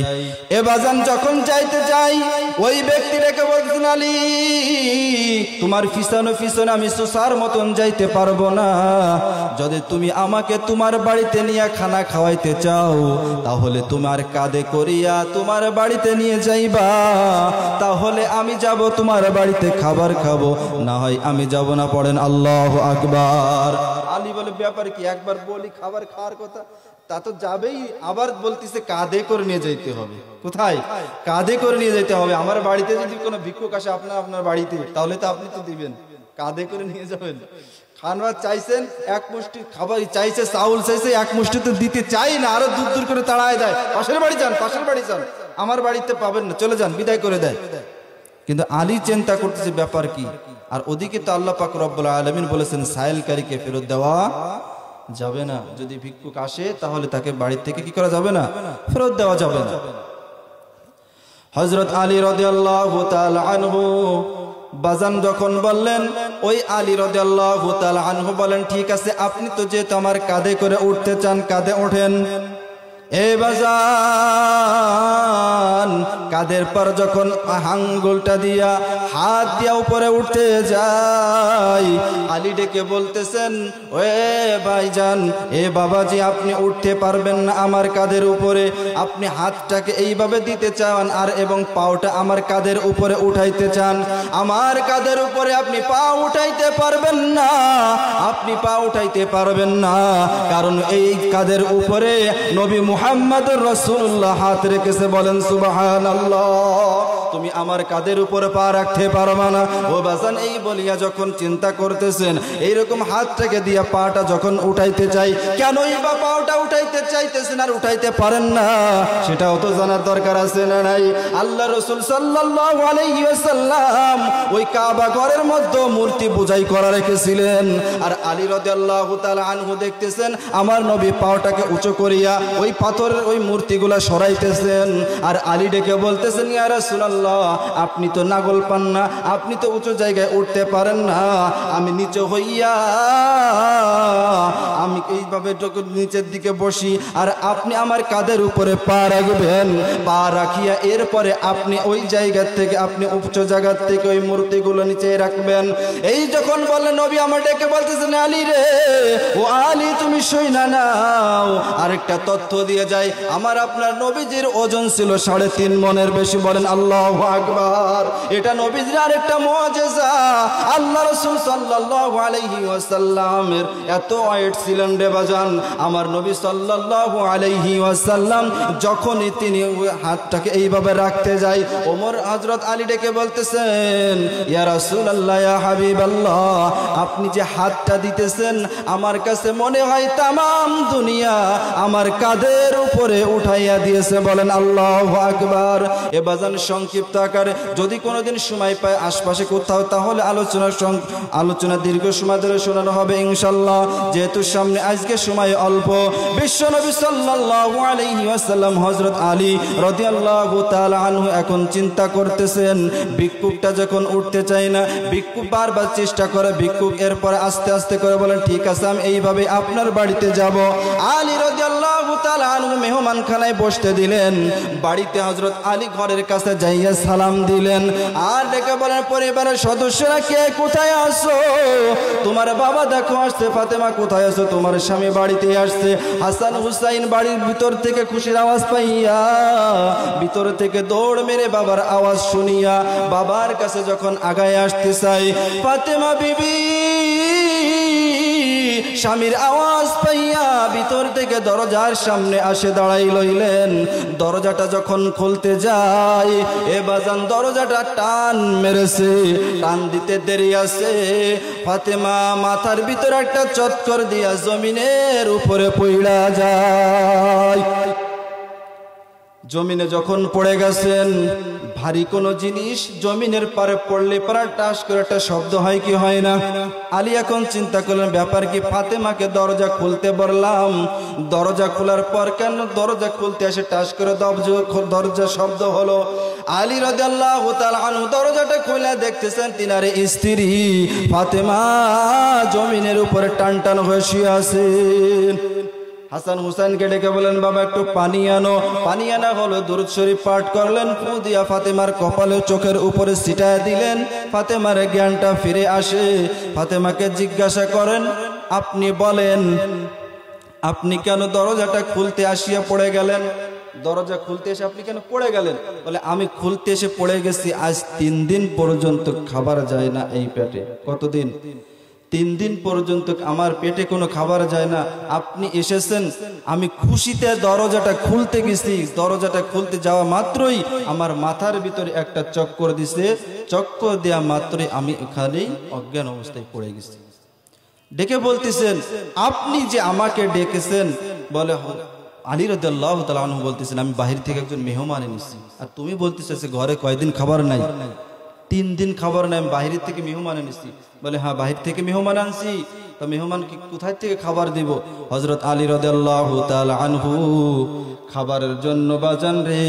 এ বাজান যখন যাইতে যাই ওই ব্যক্তি রেখে বলছেন, আলী তোমার পিছনে পিছনে আমি সুসার মতন যাইতে পারবো না। যদি তুমি আমাকে তোমার বাড়িতে নিয়ে খানা খাওয়াইতে চাও তাহলে তোমার কাঁধে করিয়া তোমার বাড়িতে নিয়ে যাইবা, তাহলে আমি যাব তোমার বাড়িতে খাবার খাবো, না হয় আমি যাব না। পড়েন আল্লাহু আকবার। আলী বলে ব্যাপার কি, একবার বলি খাবার খাওয়ার কথা, তা তো যাবেই, আবার বলতেছে কাঁধে করে নিয়ে যাইতে হবে। কোথায়? কাঁধে করে নিয়ে যেতে হবে। আমার বাড়িতে যদি কোনো ভিক্ষুক আসে আপনার বাড়িতে, তাহলে তো আপনি তো দিবেন, কাঁধে করে নিয়ে যাবেন। খানবার চাইছেন, এক মুষ্টি খাবার চাইছে, চাউল চাইছে, এক মুষ্টি তো দিতে চাই না, আরো দূর দূর করে তাড়ায় দেয়, পাশের বাড়ি যান, পাশের বাড়ি যান, আমার বাড়িতে পাবেন না, চলে যান, বিদায় করে দেয়। কিন্তু আলী চিন্তা করতেছে ব্যাপার কি। আর ওদিকে তো আল্লাহ পাক রব্বুল আলামিন বলেছেন সাইলকারীকে ফেরত দেওয়া যাবে না। যদি ভিক্ষুক আসে তাহলে তাকে বাড়ি থেকে কি করা যাবে না, ফেরত দেওয়া যাবে না। হযরত আলী রাদিয়াল্লাহু তাআলা আনহু বাজান যখন বললেন, ওই আলী রাদিয়াল্লাহু তাআলা আনহু বলেন, ঠিক আছে, আপনি তো যেহেতু আমার কাঁধে করে উঠতে চান, কাঁধে ওঠেন। এ বাজান কাঁধের পর যখন আঙ্গুলটা দিয়া হাত দিয়া উপরে উঠতে যায়, আলী ডেকে বলতেছেন, ওয়ে ভাইজান, এ বাবাজি, আপনি উঠতে পারবেন না আমার কাঁধের উপরে, আপনি হাতটাকে এইভাবে দিতে চান আর এবং পাওটা আমার কাঁধের উপরে উঠাইতে চান, আমার কাঁধের উপরে আপনি পা উঠাইতে পারবেন না, আপনি পা উঠাইতে পারবেন না, কারণ এই কাঁধের উপরে নবী মুহাম্মদুর রাসূলুল্লাহ হাত রেখেছে। বলেন সুবহানাল্লাহ। তুমি আমার কাঁধের উপরে পা রাখতে পারবে না। ও বাজান এই বলিয়া যখন চিন্তা করতেছেন, এইরকম হাতটাকে দিয়া পাটা যখন উঠাইতে চাই, কেনই বা পাটা উঠাইতে চাইতেছেন আর উঠাইতে পারেন না, সেটাও তো জানার দরকার আছে না নাই? আল্লাহ রাসূল সাল্লাল্লাহু আলাইহি ওয়াসাল্লাম ওই কাবা ঘরের মধ্যে মূর্তি পূজাই করা রেখেছিলেন, আর আলী রাদিয়াল্লাহু তাআলা আনহু দেখতেছেন আমার নবী পাটাকে উঁচু করিয়া ওই পাথরের ওই মূর্তিগুলা সরাইতেছেন। আর আলী ডেকে বলতেছেন, ইয়া রাসূলুল্লাহ, আপনি তো নাগল পান না, আপনি তো উঁচু জায়গায় উঠতে পারেন না, আমি নিচে হইয়া আমি এইভাবে যখন নিচের দিকে বসি আর আপনি আমার কাঁধের উপরে পা রাখবেন, পা রাখিয়া এরপরে আপনি ওই জায়গা থেকে আপনি উঁচু জায়গা থেকে ওই মূর্তিগুলো নিচে রাখবেন। এই যখন বললেন, নবী আমার ডেকে বলতেছেন, আলী রে, ও আলী তুমি শুইনা নাও, আরেকটা তথ্য দিয়ে যায়, আমার আপনার নবীজির ওজন ছিল 3.5 মণের বেশি। বলেন আল্লাহু আকবার। এটা নবীজির আরেকটা মুআজিজা। আল্লাহ রাসূল সাল্লাল্লাহু আলাইহি ওয়াসাল্লামের এত ওয়েট ছিলেন রে বাজান, আমার নবী সাল্লাল্লাহু আলাইহি ওয়াসাল্লাম যখনই তিনি হাতটাকে এইভাবে রাখতে যায়, ওমর হযরত আলী ডেকে বলতেছেন, ইয়া রাসূলুল্লাহ, ইয়া হাবিবাল্লাহ, আপনি যে হাতটা দিতেছেন আমার কাছে মনে হয় তামাম দুনিয়া আমার কাঁধের উপরে উঠাইয়া দিয়েছে। বলেন আল্লাহু আকবার। এ বাজান সংক্ষিপ্ত আকারে যদি কোনোদিন সময় পায় আশপাশে কোথাও, তাহলে আলোচনা দীর্ঘ সময় ধরে শোনানো হবে ইনশাআল্লাহ, যেহেতু সামনে আজকে সময় অল্প। বিশ্বনবী সাল্লাল্লাহু আলাইহি ওয়াসাল্লাম হযরত আলী রাদিয়াল্লাহু তাআলা আনহু এখন চিন্তা করতেছেন, ভিক্ষুকটা যখন উঠতে চায় না, ভিক্ষুক বারবার চেষ্টা করে, ভিক্ষুক এরপর আস্তে আস্তে করে বলেন, ঠিক আছে আমি এইভাবে আপনার বাড়িতে যাব। আলী রাদিয়াল্লাহু তাআলা আনহু মেহমানখানায় বসতে দিলেন। বাড়িতে হযরত আলী ঘরের কাছে যাইয়া সালাম দিলেন আর ডেকে বলেন, পরিবারের সদস্যরা কে কোথায় আছো? তোমার বাবা দেখো আসছে। ফাতেমা কোথায় আছো? তোমার স্বামী বাড়িতে আসছে। হাসান হুসাইন বাড়ির ভিতর থেকে খুশির আওয়াজ পাইয়া ভিতর থেকে দৌড় মেরে বাবার আওয়াজ শুনিয়া বাবার কাছে যখন আগায় আসতে চাই, ফাতেমা বিবি স্বামীর আওয়াজ পাইয়া ভিতর থেকে দরজার সামনে আসে দাঁড়াই লইলেন। দরজাটা যখন খুলতে যায়, এ বাজান দরজাটা টান মেরেছে, টান দিতে দেরি আছে, ফাতেমা মাথার ভিতরে একটা চৎকর দিয়া জমিনের উপরে পইড়া যায়। জমিনে যখন পড়ে গেছেন, ভারী কোনো জিনিস জমিনের পারে পড়লে পারা টাস করে একটা শব্দ হয় কি হয় না? আলী এখন চিন্তা করলেন ব্যাপার কি, ফাতেমাকে দরজা খুলতে বললাম, দরজা খোলার পর কেন দরজা খুলতে এসে টাস করে দরজা শব্দ হলো। আলী রাদিয়াল্লাহু তাআলা আনহু দরজাটা খুলে দেখতেছেন তিনারে স্ত্রী ফাতেমা জমিনের উপরে টান টান হয়ে শুয়ে আছেন। হাসান হুসাইনকে ডেকে বলেন, বাবা একটু পানি আনো। পানি আনা হলো, দুরূদ শরীফ পাঠ করলেন, ফু দিয়া ফাতেমার কপালে চোখের উপরে ছিটায় দিলেন। ফাতেমার জ্ঞানটা ফিরে আসে। ফাতেমাকে জিজ্ঞাসা করেন, আপনি বলেন, আপনি কেন দরজাটা খুলতে আসিয়া পড়ে গেলেন? দরজা খুলতে এসে আপনি কেন পড়ে গেলেন? বলে, আমি খুলতে এসে পড়ে গেছি, আজ 3 দিন পর্যন্ত খাবার যায় না এই পেটে। কতদিন? 3 দিন পর্যন্ত আমার পেটে কোনো খাবার যায় না। আপনি এসেছেন, আমি খুশিতে দরজাটা খুলতে গেছি। দরজাটা খুলতে যাওয়া মাত্রই আমার মাথার ভিতরে একটা চক্কর দিছে। চক্কর দেওয়া মাত্রই আমি এখানেই অজ্ঞান অবস্থায় পড়ে গেছি। ডেকে বলতেছেন, আপনি যে আমাকে ডেকেছেন, বলে আলী রাদিয়াল্লাহু তাআলা আনহু বলতেছেন, আমি বাহির থেকে একজন মেহমান এনেছি। আর তুমি বলতেছো ঘরে কয়দিন খাবার নাই? 3 দিন খাবার নাই, আমি বাহির থেকে মেহমান এনেছি। বলে, হ্যাঁ বাহির থেকে মেহমান আনছি, তো মেহমানকে কোথায় থেকে খাবার দিব? হযরত আলী রাদিয়াল্লাহু তাআলা আনহু খাবারের জন্য বাজান রে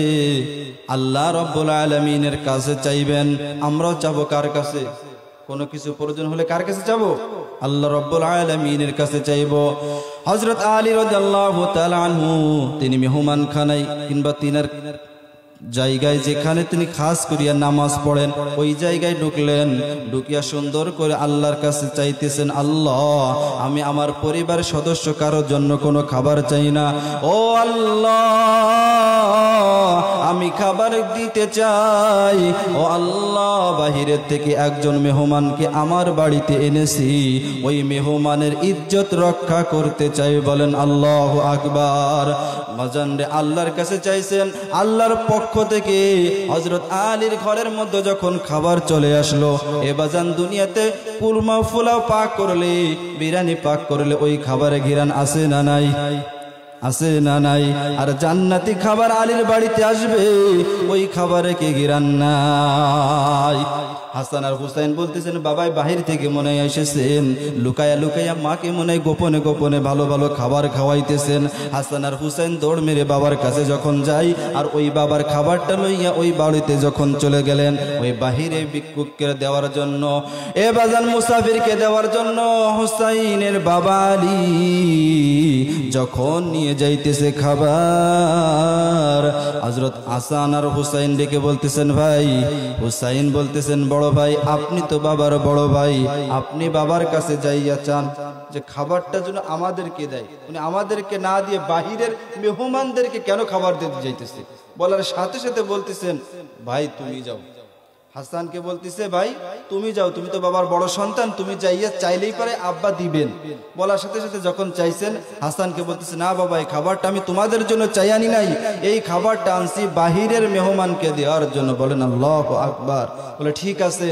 আল্লাহ রাব্বুল আলামিনের কাছে চাইবেন। আমরাও চাবো কার কাছে? কোনো কিছু প্রয়োজন হলে কার কাছে যাবো? আল্লাহ রাব্বুল আলামিনের কাছে চাইবো। হযরত আলী রাদিয়াল্লাহু তাআলা আনহু তিনি মেহমান খানায় কিংবা তিনার জায়গায় যেখানে তিনি খাস করিয়া নামাজ পড়েন, ওই জায়গায় ঢুকলেন। ঢুকিয়া সুন্দর করে আল্লাহর কাছে চাইতেছেন, আল্লাহ আমি আমার পরিবারের সদস্য কারোর জন্য কোনো খাবার চাই না। ও আল্লাহ আমি খাবার দিতে চাই। ও আল্লাহ বাহিরের থেকে একজন মেহমানকে আমার বাড়িতে এনেছি, ওই মেহমানের ইজ্জত রক্ষা করতে চাই। বলেন আল্লাহু আকবার। বাজান রে আল্লাহর কাছে চাইছেন, আল্লাহর পক্ষ থেকে হযরত আলীর ঘরের মধ্যে যখন খাবার চলে আসলো, এ বাজান দুনিয়াতে কুরমা ফুলাও পাক করলে, বিরিয়ানি পাক করলে ওই খাবারে ঘিরান আছে না নাই? আছে না নাই? আর জান্নাতি খাবার আলীর বাড়িতে আসবে, ওই খাবারে কি ঘিরান নাই? হাসান আর হুসাইন বলতেছেন, বাবাই বাহির থেকে মনে হয় এসেছেন, লুকায়া লুকায়া মাকে মনে হয় গোপনে গোপনে ভালো ভালো খাবার খাওয়াইতেছেন। হাসান আর হুসাইন দৌড় মেরে বাবার কাছে যখন যাই, আর ওই বাবার খাবারটা লইয়া ওই বাড়িতে যখন চলে গেলেন, ওই বাহিরে ভিক্ষুককে দেওয়ার জন্য, এ বাজান মুসাফিরকে দেওয়ার জন্য, হুসাইনের বাবা আলী যখন নিয়ে যাইতেছে খাবার, হযরত হাসান আর হুসাইন ডেকে বলতেছেন, ভাই। হুসাইন বলতেছেন, বড় ভাই আপনি তো বাবার বড় ভাই, আপনি বাবার কাছে যাইয়া চান যে খাবারটা যেন আমাদেরকে দেয়। উনি আমাদেরকে না দিয়ে বাহিরের মেহমানদেরকে কেন খাবার দিতে যাইতেছে? বলার সাথে সাথে বলতেছেন, ভাই তুমি যাও। হাসানকে বলতেছে, ভাই তুমি যাও, তুমি তো বাবার বড় সন্তান, তুমি যাইয়া চাইলেই পারে আব্বা দিবেন। বলার সাথে সাথে যখন চাইছেন, হাসানকে বলতেছে, না বাবা এই খাবারটা আমি তোমাদের জন্য চাই আনি নাই, এই খাবারটা আনছি বাহিরের মেহমানকে দেওয়ার জন্য। বলেন আল্লাহু আকবার। বলে, ঠিক আছে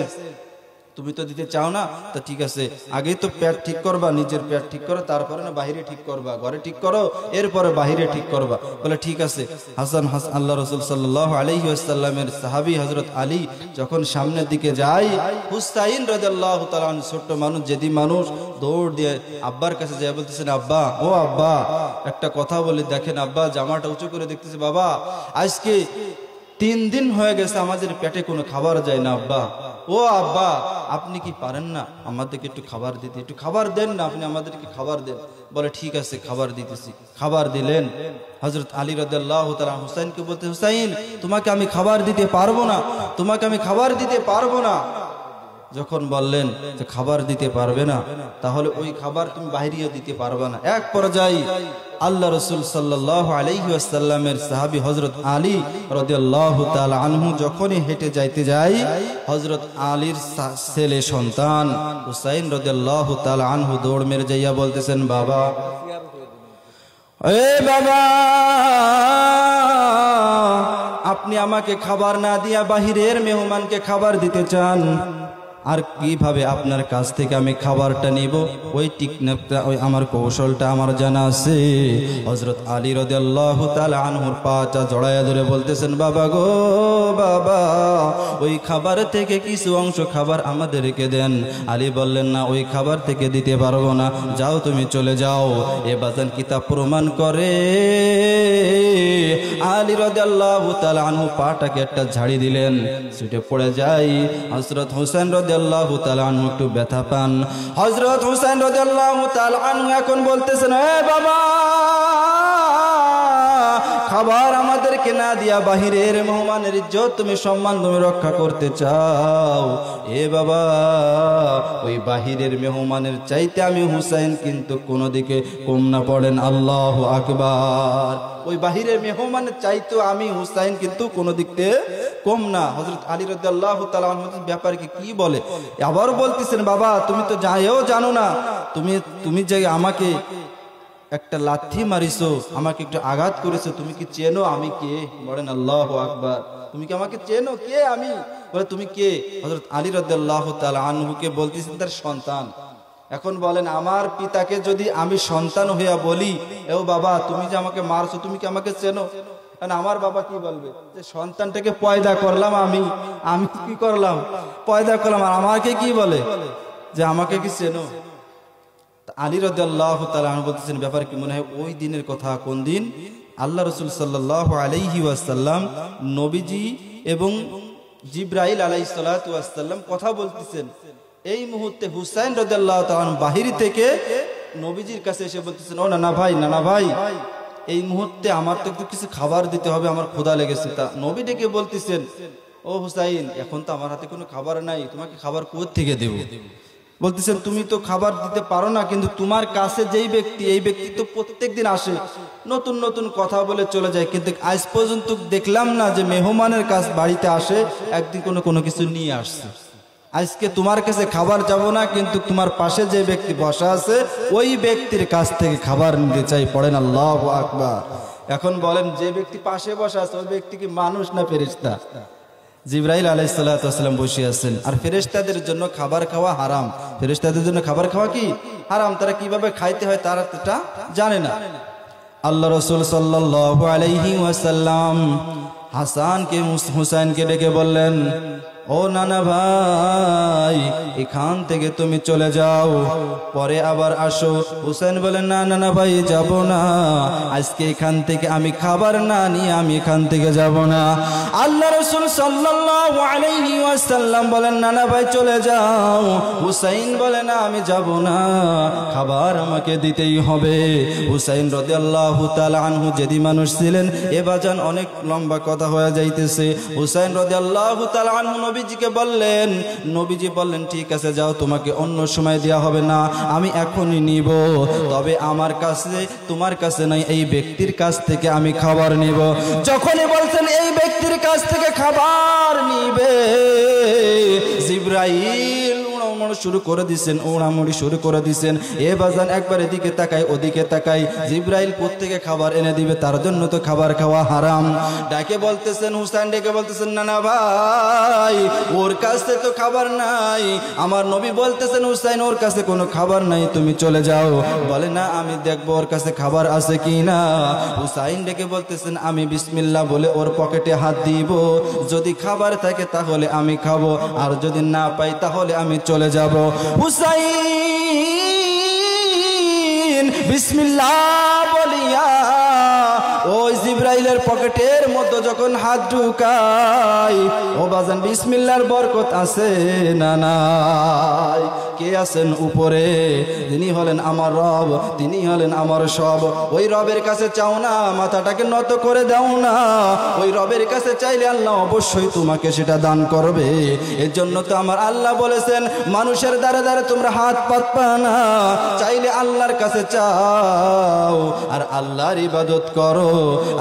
তুমি তো দিতে চাও না, তা ঠিক আছে আগে তো পেট ঠিক করবা, নিজের পেট ঠিক করো, তারপরে না বাহিরে ঠিক করবা, ঘরে ঠিক করো, এরপরে বাহিরে ঠিক করবা। বলে ঠিক আছে। হাসান আল্লাহ রাসূল সাল্লাল্লাহু আলাইহি ওয়াসাল্লামের সাহাবী হযরত আলী যখন সামনের দিকে যায়, হুসাইন রাদিয়াল্লাহু তাআলা ছোট্ট মানুষ, যেদি মানুষ, দৌড় দিয়ে আব্বার কাছে যায়, বলতেছেন, আব্বা ও আব্বা একটা কথা বলি, দেখেন আব্বা জামাটা উঁচু করে দেখতেছে, বাবা আজকে 3 দিন হয়ে গেছে আমাদের পেটে কোনো খাবার যায় না আব্বা। ও আব্বা আপনি কি পারেন না আমাদেরকে একটু খাবার দিতে? একটু খাবার দেন না, আপনি আমাদেরকে খাবার দেন। বলে ঠিক আছে খাবার দিতেছি। খাবার দিলেন। হযরত আলী রাদিয়াল্লাহু তাআলা হুসাইনকে বলতে, হুসাইন তোমাকে আমি খাবার দিতে পারবো না, তোমাকে আমি খাবার দিতে পারবো না। যখন বললেন যে খাবার দিতে পারবে না, তাহলে ওই খাবার তুমি বাহিরেও দিতে পারবে না। এক পর্যায়ে আল্লাহ রাসূল সাল্লাল্লাহু আলাইহি ওয়াসাল্লামের সাহাবী হযরত আলী রাদিয়াল্লাহু তাআলা আনহু যখনই হেঁটে যাইতে যায়, হযরত আলীর ছেলে সন্তান হুসাইন রাদিয়াল্লাহু তাআলা আনহু দৌড় মেরে যাইয়া বলতেছেন, বাবা এ বাবা আপনি আমাকে খাবার না দিয়া বাহিরের মেহমানকে খাবার দিতে চান, আর কিভাবে আপনার কাছ থেকে আমি খাবারটা নিব? ওই টেকনিকটা, ওই আমার কৌশলটা আমার জানা আছে। হযরত আলী রাদিয়াল্লাহু তাআলা আনহুর পাটা জড়ায়া ধরে বলতেছেন, বাবা গো বাবা ওই খাবার থেকে কিছু অংশ খাবার আমাদেরকে দেন। আলী বললেন, না ওই খাবার থেকে দিতে পারবো না, যাও তুমি চলে যাও। এ বাজান কিতাব প্রমাণ করে আলী রাদিয়াল্লাহু তাআলা আনহু পাটাকে একটা ঝাড়ি দিলেন, ছুটে পড়ে যায়। হযরত হুসাইন রাদিয়াল্লাহু তাআলা আনহু একটু ব্যথা পান। হযরত হুসাইন রাদিয়াল্লাহু তাআলা আনহু এখন বলতেছেন, এ বাবা, খাবার আমাদেরকে না দিয়া বাহিরের মেহমানের ইজ্জত তুমি সম্মান তুমি রক্ষা করতে চাও। এ বাবা, ওই বাহিরের মেহমানের চাইতে আমি হুসাইন কিন্তু কোনো দিকে কম না। পড়েন আল্লাহু আকবার। ওই বাহিরের মেহমানের চাইতে আমি হুসাইন কিন্তু কোনো দিকে কম না। হযরত আলী রাদিয়াল্লাহু তাআলা আনহুর ব্যাপারে কি বলে, আবার বলতেছেন, বাবা তুমি তো জানো না, তুমি যে আমাকে একটা লাথি মারিছো, আমাকে একটু আঘাত করেছো, তুমি কি চেনো আমি কে? বলেন আল্লাহু আকবার। তুমি কি আমাকে চেনো? কে আমি? বলে তুমি কে? হযরত আলী রাদিয়াল্লাহু তাআলা আনহুকে বলতেছেন তার সন্তান। এখন বলেন, আমার পিতাকে যদি আমি সন্তান হইয়া বলি, ও বাবা তুমি যে আমাকে মারছো, তুমি কি আমাকে চেনো? কারণ আমার বাবা কি বলবে, যে সন্তানটাকে পয়দা করলাম আমি কি করলাম? পয়দা করলাম। আর আমাকে কি বলে, যে আমাকে কি চেনো? আলী রাদিয়াল্লাহু তাআলা আনহু বলতেছেন, ব্যাপার কি মনে হয় ওই দিনের কথা। কোন দিন? আল্লাহ রাসূল সাল্লাল্লাহু আলাইহি ওয়াসাল্লাম, নবীজি এবং জিবরাইল আলাইহিস সালাতু ওয়াস সালাম কথা বলতেছেন। এই মুহূর্তে হুসাইন রাদিয়াল্লাহু তাআলা আনহু বাহির থেকে নবীজির কাছে এসে বলতেছেন, ও নানা ভাই, এই মুহূর্তে আমার তো একটু কিছু খাবার দিতে হবে, আমার ক্ষুধা লেগেছে। তা নবী ডেকে বলতেছেন, ও হুসাইন, এখন তো আমার হাতে কোনো খাবার নাই, তোমাকে খাবার কোথা থেকে দেব? বলতেছেন, তুমি তো খাবার দিতে পারো না, কিন্তু তোমার কাছে যেই ব্যক্তি, এই ব্যক্তি তো প্রত্যেকদিন আসে, নতুন নতুন কথা বলে চলে যায়, কিন্তু আজ পর্যন্ত দেখলাম না যে মেহমানের কাছে বাড়িতে আসে একদিন কোনো কিছু নিয়ে আসছে। আজকে তোমার কাছে খাবার যাব না, কিন্তু তোমার পাশে যে ব্যক্তি বসা আছে ওই ব্যক্তির কাছ থেকে খাবার নিতে চাই। পড়েন আল্লাহু আকবার। এখন বলেন, যে ব্যক্তি পাশে বসা আছে ওই ব্যক্তি কি মানুষ না ফেরেশতা? জিবরাইল আলাইহিস সালাতু ওয়াস সালাম বসে আছেন। আর ফেরেশতাদের জন্য খাবার খাওয়া হারাম। ফেরেশতাদের জন্য খাবার খাওয়া কি হারাম। তারা কিভাবে খাইতে হয় তারা এটা জানে না। আল্লাহ রাসূল সাল্লাল্লাহু আলাইহি ওয়াসাল্লাম হাসানকে হুসাইনকে ডেকে বললেন, ও নানা ভাই, এখান থেকে তুমি চলে যাও, পরে আবার আসো। হুসাইন বলেন, না নানা ভাই, যাব না, আজকে এখান থেকে আমি খাবার না নিয়ে আমি এখান থেকে যাব না। আল্লাহ রাসূল সাল্লাল্লাহু আলাইহি ওয়াসাল্লাম বলেন, নানা ভাই চলে যাও। হুসাইন বলে, না আমি যাব না, খাবার আমাকে দিতেই হবে। হুসাইন রাদিয়াল্লাহু তাআলা আনহু যেদি মানুষ ছিলেন, এ বাজান অনেক লম্বা কথা হয়ে যাইতেছে। হুসাইন রাদিয়াল্লাহু তাআলা আনহু নবীজিকে বললেন, নবীজি বললেন, ঠিক আছে যাও, তোমাকে অন্য সময় দেয়া হবে না, আমি এখনই নিব, তবে আমার কাছে তোমার কাছে নাই, এই ব্যক্তির কাছ থেকে আমি খাবার নিব। যখনই বলছেন এই ব্যক্তির কাছ থেকে খাবার নিবে, জিবরাইল শুরু করে দিচ্ছেন, ওড়ামুড়ি শুরু করে দিচ্ছেন। এ বাজান একবার এদিকে তাকাই ওদিকে তাকাই, জিবরাইল প্রত্যেকে খাবার এনে দিবে, তার জন্য তো খাবার খাওয়া হারাম। ডাকে বলতেছেন, হুসাইন ডেকে বলতেছেন, না না ভাই, ওর কাছে তো খাবার নাই। আমার নবী বলতেছেন, হুসাইন ওর কাছে কোনো খাবার নাই, তুমি চলে যাও। বলে, না আমি দেখবো ওর কাছে খাবার আছে কি না। হুসাইন ডেকে বলতেছেন, আমি বিসমিল্লাহ বলে ওর পকেটে হাত দিব, যদি খাবার থাকে তাহলে আমি খাবো, আর যদি না পাই তাহলে আমি চলে যাব। হুসাইন বিসমিল্লাহ বলিয়া ওই জিবরাইলের পকেটের মধ্যে যখন হাত ঢুকাই, ও বাজান বিসমিল্লাহর বরকত আছে না নাই? কে আছেন উপরে? তিনি হলেন আমার রব, তিনি হলেন আমার সব। ওই রবের কাছে চাও না, মাথাটাকে নত করে দাও না। ওই রবের কাছে চাইলে আল্লাহ অবশ্যই তোমাকে সেটা দান করবে। এর জন্য তো আমার আল্লাহ বলেছেন, মানুষের দ্বারে দ্বারে তোমরা হাত পাতবা না, চাইলে আল্লাহর কাছে চাও আর আল্লাহর ইবাদত করো।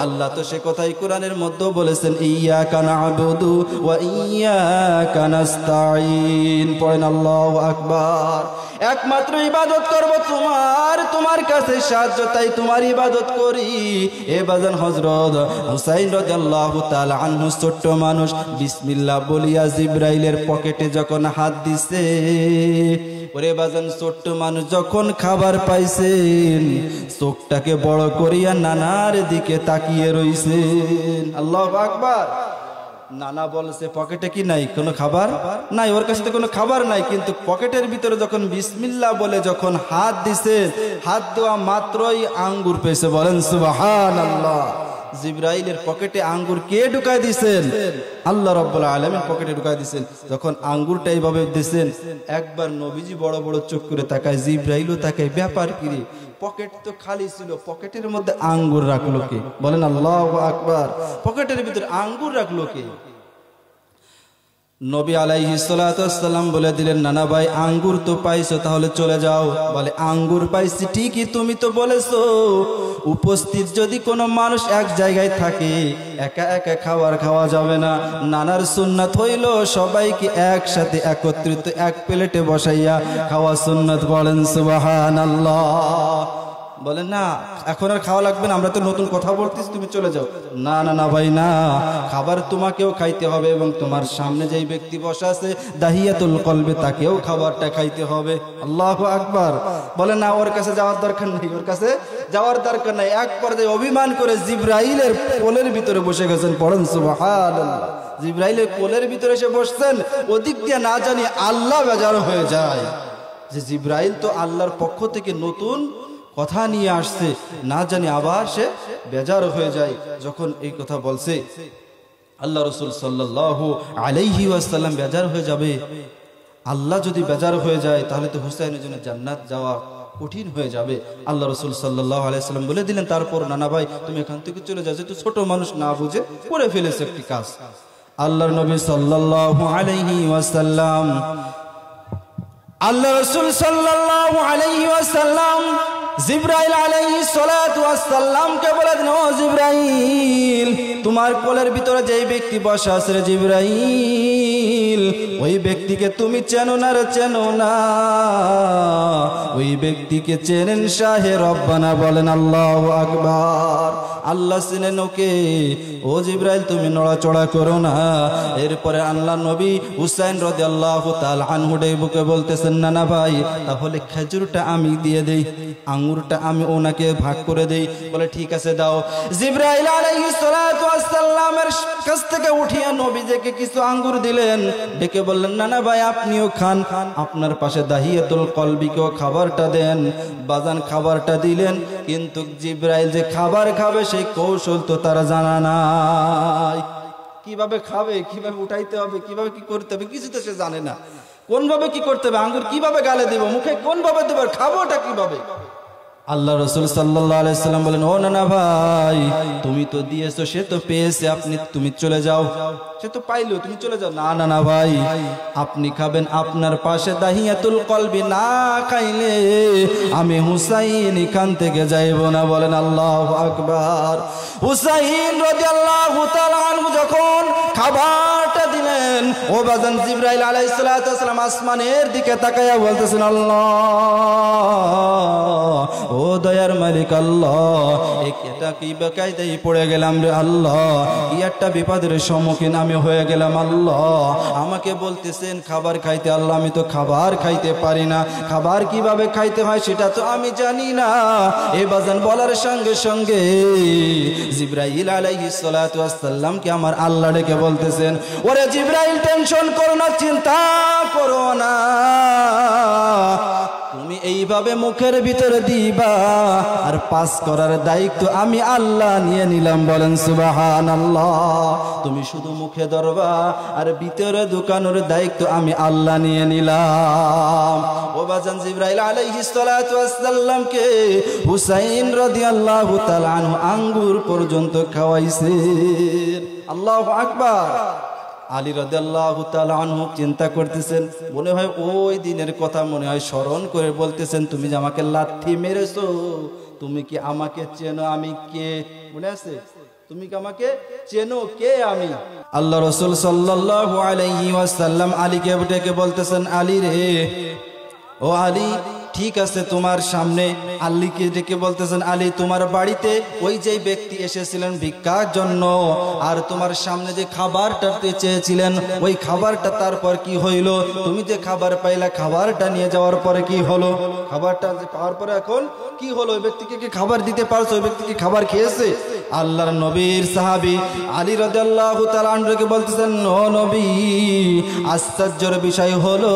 আল্লাহ তো সে কথাই কোরআনের মধ্যে বলেছেন, ইয়্যাকা না'বুদু ওয়া ইয়্যাকা নাস্তাঈন। পড়েন আল্লাহু আকবার। একমাত্র ইবাদত করব তোমার কাছে সাহায্য, তাই তোমার ইবাদত করি। এ বাজান হযরত হুসাইন রাদিয়াল্লাহু তাআলা আনহু ছোট্ট মানুষ, বিসমিল্লাহ বলিয়া জিবরাইলের পকেটে যখন হাত দিছে, ওরে বাজান ছোট্ট মানুষ যখন খাবার পাইছেন, চোখটাকে বড় করিয়া নানার দিকে তাকিয়ে রইছেন। আল্লাহু আকবার। নানা বলছে, পকেটে কি নাই? কোনো খাবার নাই, ওর কাছে তো কোনো খাবার নাই, কিন্তু পকেটের ভিতরে যখন বিসমিল্লাহ বলে যখন হাত দিছে, হাত দেওয়া মাত্রই আঙ্গুর পেয়েছে। বলেন সুবহানাল্লাহ। জিবরাইলের পকেটে আঙ্গুর কে ঢুকায় দিয়েছেন? আল্লাহ রাব্বুল আলামিন পকেটে ঢুকায় দিয়েছেন। যখন আঙ্গুরটা এইভাবে দিয়েছেন, একবার নবীজি বড় বড় চোখ করে তাকায়, জিবরাইলও তাকায়, ব্যাপার কি রে? পকেট তো খালি ছিল, পকেটের মধ্যে আঙ্গুর রাখলো কে? বলেন আল্লাহু আকবার। পকেটের ভিতরে আঙ্গুর রাখলো কে? নবী আলাইহিস সালাতু ওয়াস সালাম বলে দিলেন, নানা ভাই আঙ্গুর তো পাইছো, তাহলে চলে যাও। বলে আঙ্গুর পাইছি ঠিকই, তুমি তো বলেছো উপস্থিত যদি কোনো মানুষ এক জায়গায় থাকে একা একা খাবার খাওয়া যাবে না। নানার সুন্নাত হইল সবাইকে একসাথে একত্রিত এক প্লেটে বসাইয়া খাওয়া সুন্নাত। বলেন সুবহানাল্লাহ। বলেন না এখন আর খাওয়া লাগবে না, আমরা তো নতুন কথা বলতেছি, তুমি চলে যাও। না না না ভাই না, খাবার তোমাকেও খাইতে হবে এবং তোমার সামনে যেই ব্যক্তি বসা আছে দাহিয়াতুল কলবে তাকেও খাবারটা খাইতে হবে। আল্লাহু আকবার। বলেন না ওর কাছে যাওয়ার দরকার নেই, ওর কাছে যাওয়ার দরকার নাই। এক পর্যায়ে অভিমান করে জিবরাইলের কোলের ভিতরে বসে গেছেন। পড়েন সুবহানাল্লাহ। জিবরাইলের কোলের ভিতরে এসে বসছেন, ওদিক দিয়ে না জানি আল্লাহ বেজার হয়ে যায় যে জিবরাইল তো আল্লাহর পক্ষ থেকে নতুন কথা নিয়ে আসছে, না জানি আবার সে বেজার হয়ে যায়। যখন এই কথা বলছে আল্লাহ রাসূল সাল্লাল্লাহু আলাইহি ওয়াসাল্লাম বেজার হয়ে যাবে। আল্লাহ যদি বেজার হয়ে যায় তাহলে তো হুসাইনের জন্য জান্নাত যাওয়া কঠিন হয়ে যাবে। আল্লাহ রাসূল সাল্লাল্লাহু আলাইহি ওয়াসাল্লাম বলে দিলেন, তারপর নানা ভাই তুমি এখান থেকে চলে যাও, যেহেতু ছোট মানুষ না বুঝে করে ফেলেছে একটি কাজ। আল্লাহর নবী সাল্লাল্লাহু আলাইহি ওয়াসাল্লাম আল্লাহ রাসূল সাল্লাল্লাহু আলাইহি ওয়াসাল্লাম জিবরাইল আলাইহিস সালাতু ওয়াস সালামকে বলে দিলেন, ও জিবরাইল তোমার কোলের ভিতরে যেই ব্যক্তি বসা আছে রে জিবরাইল, ওই ব্যক্তিকে তুমি চেনো না রে? চেনো না? ওই ব্যক্তিকে চেনেন শাহে রব্বানা। বলেন আল্লাহু আকবার। আল্লাহ চিনেন ওকে। ও জিবরাইল তুমি নড়াচড়া করো না। এরপরে আল্লাহ নবী হুসাইন রাদিয়াল্লাহু তাআলা আনহু বুকে বলতেছেন, না ভাই তাহলে খেজুরটা আমি দিয়ে দেই, আঙ্গুরটা আমি ওনাকে ভাগ করে দেই। বলে ঠিক আছে দাও। জিবরাইল আলাইহিস সালাতু ওয়াস সালামের কাছ থেকে উঠিয়ে নবীজিকে কিছু আঙ্গুর দিলেন, ডেকে বললেন, না ভাই আপনিও খান, আপনার পাশে দাহিয়াতুল কলবিকেও খাবারটা দেন। বাজান খাবারটা দিলেন, কিন্তু জিবরাইল যে খাবার খাবে সেই কৌশল তো তারা জানা নাই। কিভাবে খাবে, কিভাবে উঠাইতে হবে, কিভাবে কি করতে হবে কিছু তো সে জানে না। কোন ভাবে কি করতে হবে, আঙ্গুর কিভাবে গালে দেব, মুখে কোন ভাবে দেব, খাবোটা কিভাবে? আল্লাহ রাসূল সাল্লাল্লাহু আলাইহি সাল্লাম বলেন, ও নানা ভাই তুমি তো দিয়েছো, সে তো পেয়েছে, তুমি চলে যাও। সে তো পাইলো, তুমি চলে যাও। না না না ভাই আপনি খাবেন, আপনার পাশে দাহিয়াতুল কলবি না খাইলে আমি হুসাইন এখান থেকে যাইব না। বলেন আল্লাহু আকবার। হুসাইন রাদিয়াল্লাহু তাআলা আনহু যখন খাবারটা দিলেন, ও বাজান জিবরাইল আলাইহিস সালাতু ওয়াস সালাম আসমানের দিকে তাকায়া বলতেছেন, আল্লাহ ও দয়ার মালিক আল্লাহ, এটা কি বেকায়দায় পড়ে গেলাম রে আল্লাহ, কি একটা বিপদের সম্মুখীন আমি হয়ে গেলাম আল্লাহ। আমাকে বলতেছেন খাবার খাইতে, আল্লাহ আমি তো খাবার খাইতে পারি না, খাবার কিভাবে খাইতে হয় সেটা তো আমি জানি না। এ বাজান বলার সঙ্গে সঙ্গে জিবরাইল আলাইহিস সালাতু ওয়াস সালাম কে আমার আল্লাহ ডেকে বলতেছেন, ওরে জিবরাইল টেনশন করো না, চিন্তা করো না, তুমি এইভাবে মুখের ভিতরে দিবা আর পাস করার দায়িত্ব আমি আল্লাহ নিয়ে নিলাম। বলেন সুবহানাল্লাহ। তুমি শুধু মুখে ধরবা আর ভিতরে ঢুকানোর দায়িত্ব আমি আল্লাহ নিয়ে নিলাম। ও বাজান জিবরাইল আলাইহিস সালাতু ওয়াস সালাম কে হুসাইন রাদিয়াল্লাহু তাআলা আনহু আঙ্গুর পর্যন্ত খাওয়াইছেন। আল্লাহু আকবার। আলী রাদিয়াল্লাহু তাআলা আনহু চিন্তা করতেছেন, মনে হয় ওই দিনের কথা মনে হয় স্মরণ করে বলতেছেন, তুমি যে আমাকে লাথি মেরেছো, তুমি কি আমাকে চেনো আমি কে? মনে আছে? তুমি কি আমাকে চেনো কে আমি? আল্লাহ রাসূল সাল্লাল্লাহু আলাইহি ওয়াসাল্লাম আলীকে ডেকে বলতেছেন, আলী রে, ও আলী ঠিক আছে তোমার সামনে। আলীকে ডেকে বলতেছেন, আলী তোমার বাড়িতে ওই যে ব্যক্তি এসেছিলেন ভিক্ষার জন্য আর তোমার সামনে যে খাবারটা চেয়েছিলেন ওই খাবারটা তারপর কি হইল? তুমি যে খাবার পাইলা খাবারটা নিয়ে যাওয়ার পরে কি হলো? খাবারটা যে পাওয়ার পরে এখন কি হলো? ওই ব্যক্তিকে কি খাবার দিতে পারছো? ওই ব্যক্তি কি খাবার খেয়েছে? আল্লাহর নবীর সাহাবী আলী রাদিয়াল্লাহু তাআলা আনহুকে বলতেছেন, ও নবী আশ্চর্যের বিষয় হলো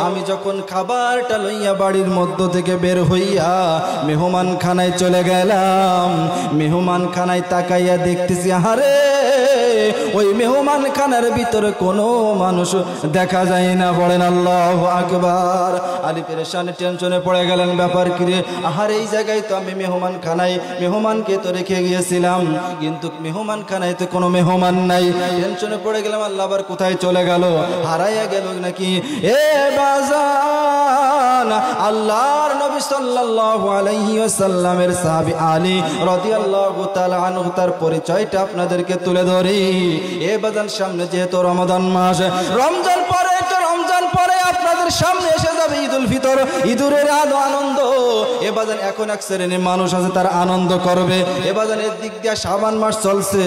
আমি যখন খাবারটা লইয়া বাড়ি বাড়ির মধ্য থেকে বের হইয়া মেহমানখানায় চলে গেলাম। মেহমানখানায় তাকাইয়া দেখতেছি, আরে ওই মেহমানখানার ভিতরে কোনো মানুষ দেখা যায় না। বলেন আল্লাহু আকবার। আলী পেরেশানে টেনশনে পড়ে গেলেন, ব্যাপার কি রে? আহার এই জায়গায় তো আমি মেহমানখানায় মেহমানকে তো রেখে গিয়েছিলাম, কিন্তু মেহমানখানায় তো কোনো মেহমান নাই। টেনশনে পড়ে গেলাম, আল্লাহ আবার কোথায় চলে গেল, হারাইয়া গেল নাকি? এ বাজান, আল্লাহর নবী সাল্লাল্লাহু আলাইহি ওয়াসাল্লামের সাহাবী আলী রাদিয়াল্লাহু তাআলা আনহু তার পরিচয়টা আপনাদেরকে তুলে ধরি। এ বাজান, সামনে যেহেতু রমাদান মাস, রমজান পরে আপনাদের সামনে এসে যাবে ঈদুল ফিতর, ঈদের আনন্দ। এ বাজান, এখন এক শ্রেণীর মানুষ আছে তারা আনন্দ করবে। এ বাজান, এর দিক দিয়ে শাবান মাস চলছে,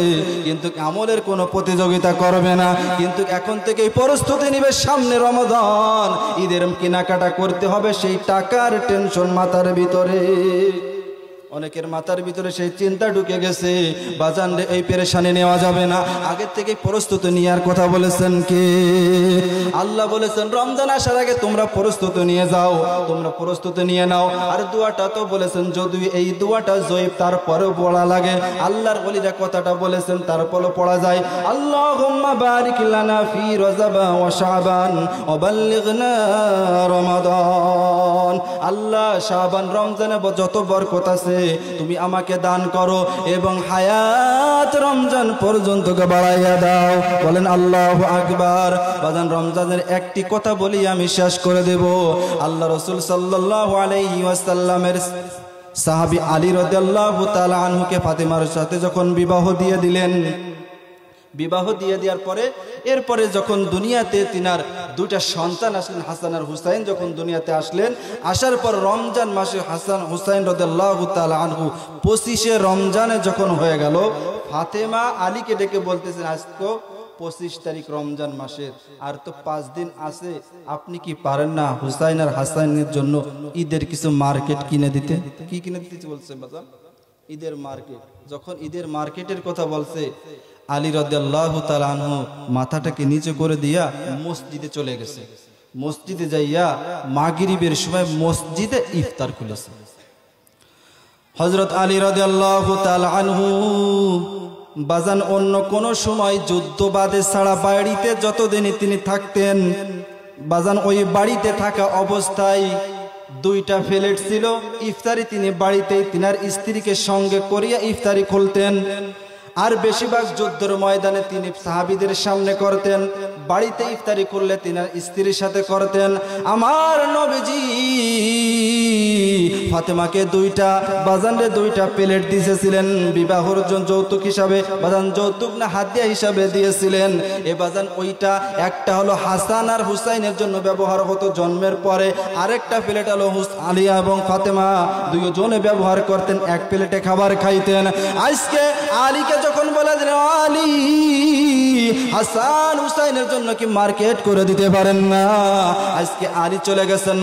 কিন্তু আমলের কোনো প্রতিযোগিতা করবে না। কিন্তু এখন থেকেই প্রস্তুতি নিবে, সামনে রমাদান, ঈদের কেনাকাটা করতে হবে, সেই টাকার টেনশন মাথার ভিতরে। অনেকের মাথার ভিতরে সেই চিন্তা ঢুকে গেছে, বাজান রে এই পেরেশানি নেওয়া যাবে না, আগের থেকে প্রস্তুতি নেওয়ার কথা বলেছেন কে? আল্লাহ বলেছেন রমজান আসার আগে তোমরা প্রস্তুতি নিয়ে যাও, তোমরা প্রস্তুতি নিয়ে নাও। আর দোয়াটা তো বলেছেন যদি এই দোয়াটা জয়ীব তারপরেও পড়া লাগে, আল্লাহর ওলিরা কথাটা বলেছেন তারপরেও পড়া যায়। আল্লাহুম্মা বারিক লানা ফি রজব ওয়া শাবান ওয়া বাল্লিগনা রমাদান। আল্লাহ, শাবান রমজানে যত বরকত আছে তুমি আমাকে দান করো এবং হায়াত রমজান পর্যন্ত বাড়াইয়া দাও। বলেন আল্লাহু আকবার। বাজান, রমজানের একটি কথা বলি আমি শেষ করে দেব। আল্লাহ রাসূল সাল্লাল্লাহু আলাইহি ওয়াসাল্লামের সাহাবী আলী রাদিয়াল্লাহু তাআলা আনহুকে ফাতেমার সাথে যখন বিবাহ দিয়ে দিলেন, বিবাহ দিয়ে দেওয়ার পরে এরপরে যখন দুনিয়াতে তিনার দুটা সন্তান আসলেন, হাসান আর হুসাইন, যখন দুনিয়াতে আসলেন, আসার পর রমজান মাসে হাসান হুসাইন রাদিয়াল্লাহু তাআলা আনহু 25শে রমজানে যখন হয়ে গেল, ফাতেমা আলীকে ডেকে বলতেছেন আজকে 25 তারিখ রমজান মাসের, আর তো 5 দিন আছে, আপনি কি পারেন না হুসাইন আর হাসানের জন্য ঈদের কিছু মার্কেট কিনে দিতে? কি কিনে দিতে বলছে বাজার? ঈদের মার্কেট। যখন ঈদের মার্কেটের কথা বলছে, আলী রাদিয়াল্লাহু তাআলা আনহু মাথাটাকে নিচে করে দিয়া মসজিদে চলে গেছে। মসজিদে যাইয়া মাগরিবের সময় মসজিদে ইফতার খুলেছে। হযরত আলী রাদিয়াল্লাহু তাআলা আনহু বাজান অন্য কোন সময় যুদ্ধ বাদে ছাড়া বাড়িতে যতদিন তিনি থাকতেন, বাজান ওই বাড়িতে থাকা অবস্থায় 2টা প্লেট ছিল, ইফতারি তিনি বাড়িতেই তিনার স্ত্রীকে সঙ্গে করিয়া ইফতারি খুলতেন। আর বেশিরভাগ যুদ্ধের ময়দানে তিনি সাহাবীদের সামনে করতেন, বাড়িতে ইফতারি করলে তিনার স্ত্রীর সাথে করতেন। আমার নবীজি ফাতেমাকে 2টা বাজানরে 2টা প্লেট দিয়েছিলেন বিবাহর জন্য যৌতুক হিসাবে, বাজান যৌতুক না হাদিয়া হিসাবে দিয়েছিলেন। এ বাজান ওইটা একটা হলো হাসান আর হুসাইনের জন্য ব্যবহার হতো জন্মের পরে, আরেকটা প্লেট হলো আলী এবং ফাতেমা দুইজনে ব্যবহার করতেন, এক প্লেটে খাবার খাইতেন। আজকে আলীকে যখন বলে দিলেন আলী হাসান হুসাইনের জন্য কি মার্কেট করে দিতে পারেন না, আজকে আলী চলে গেছেন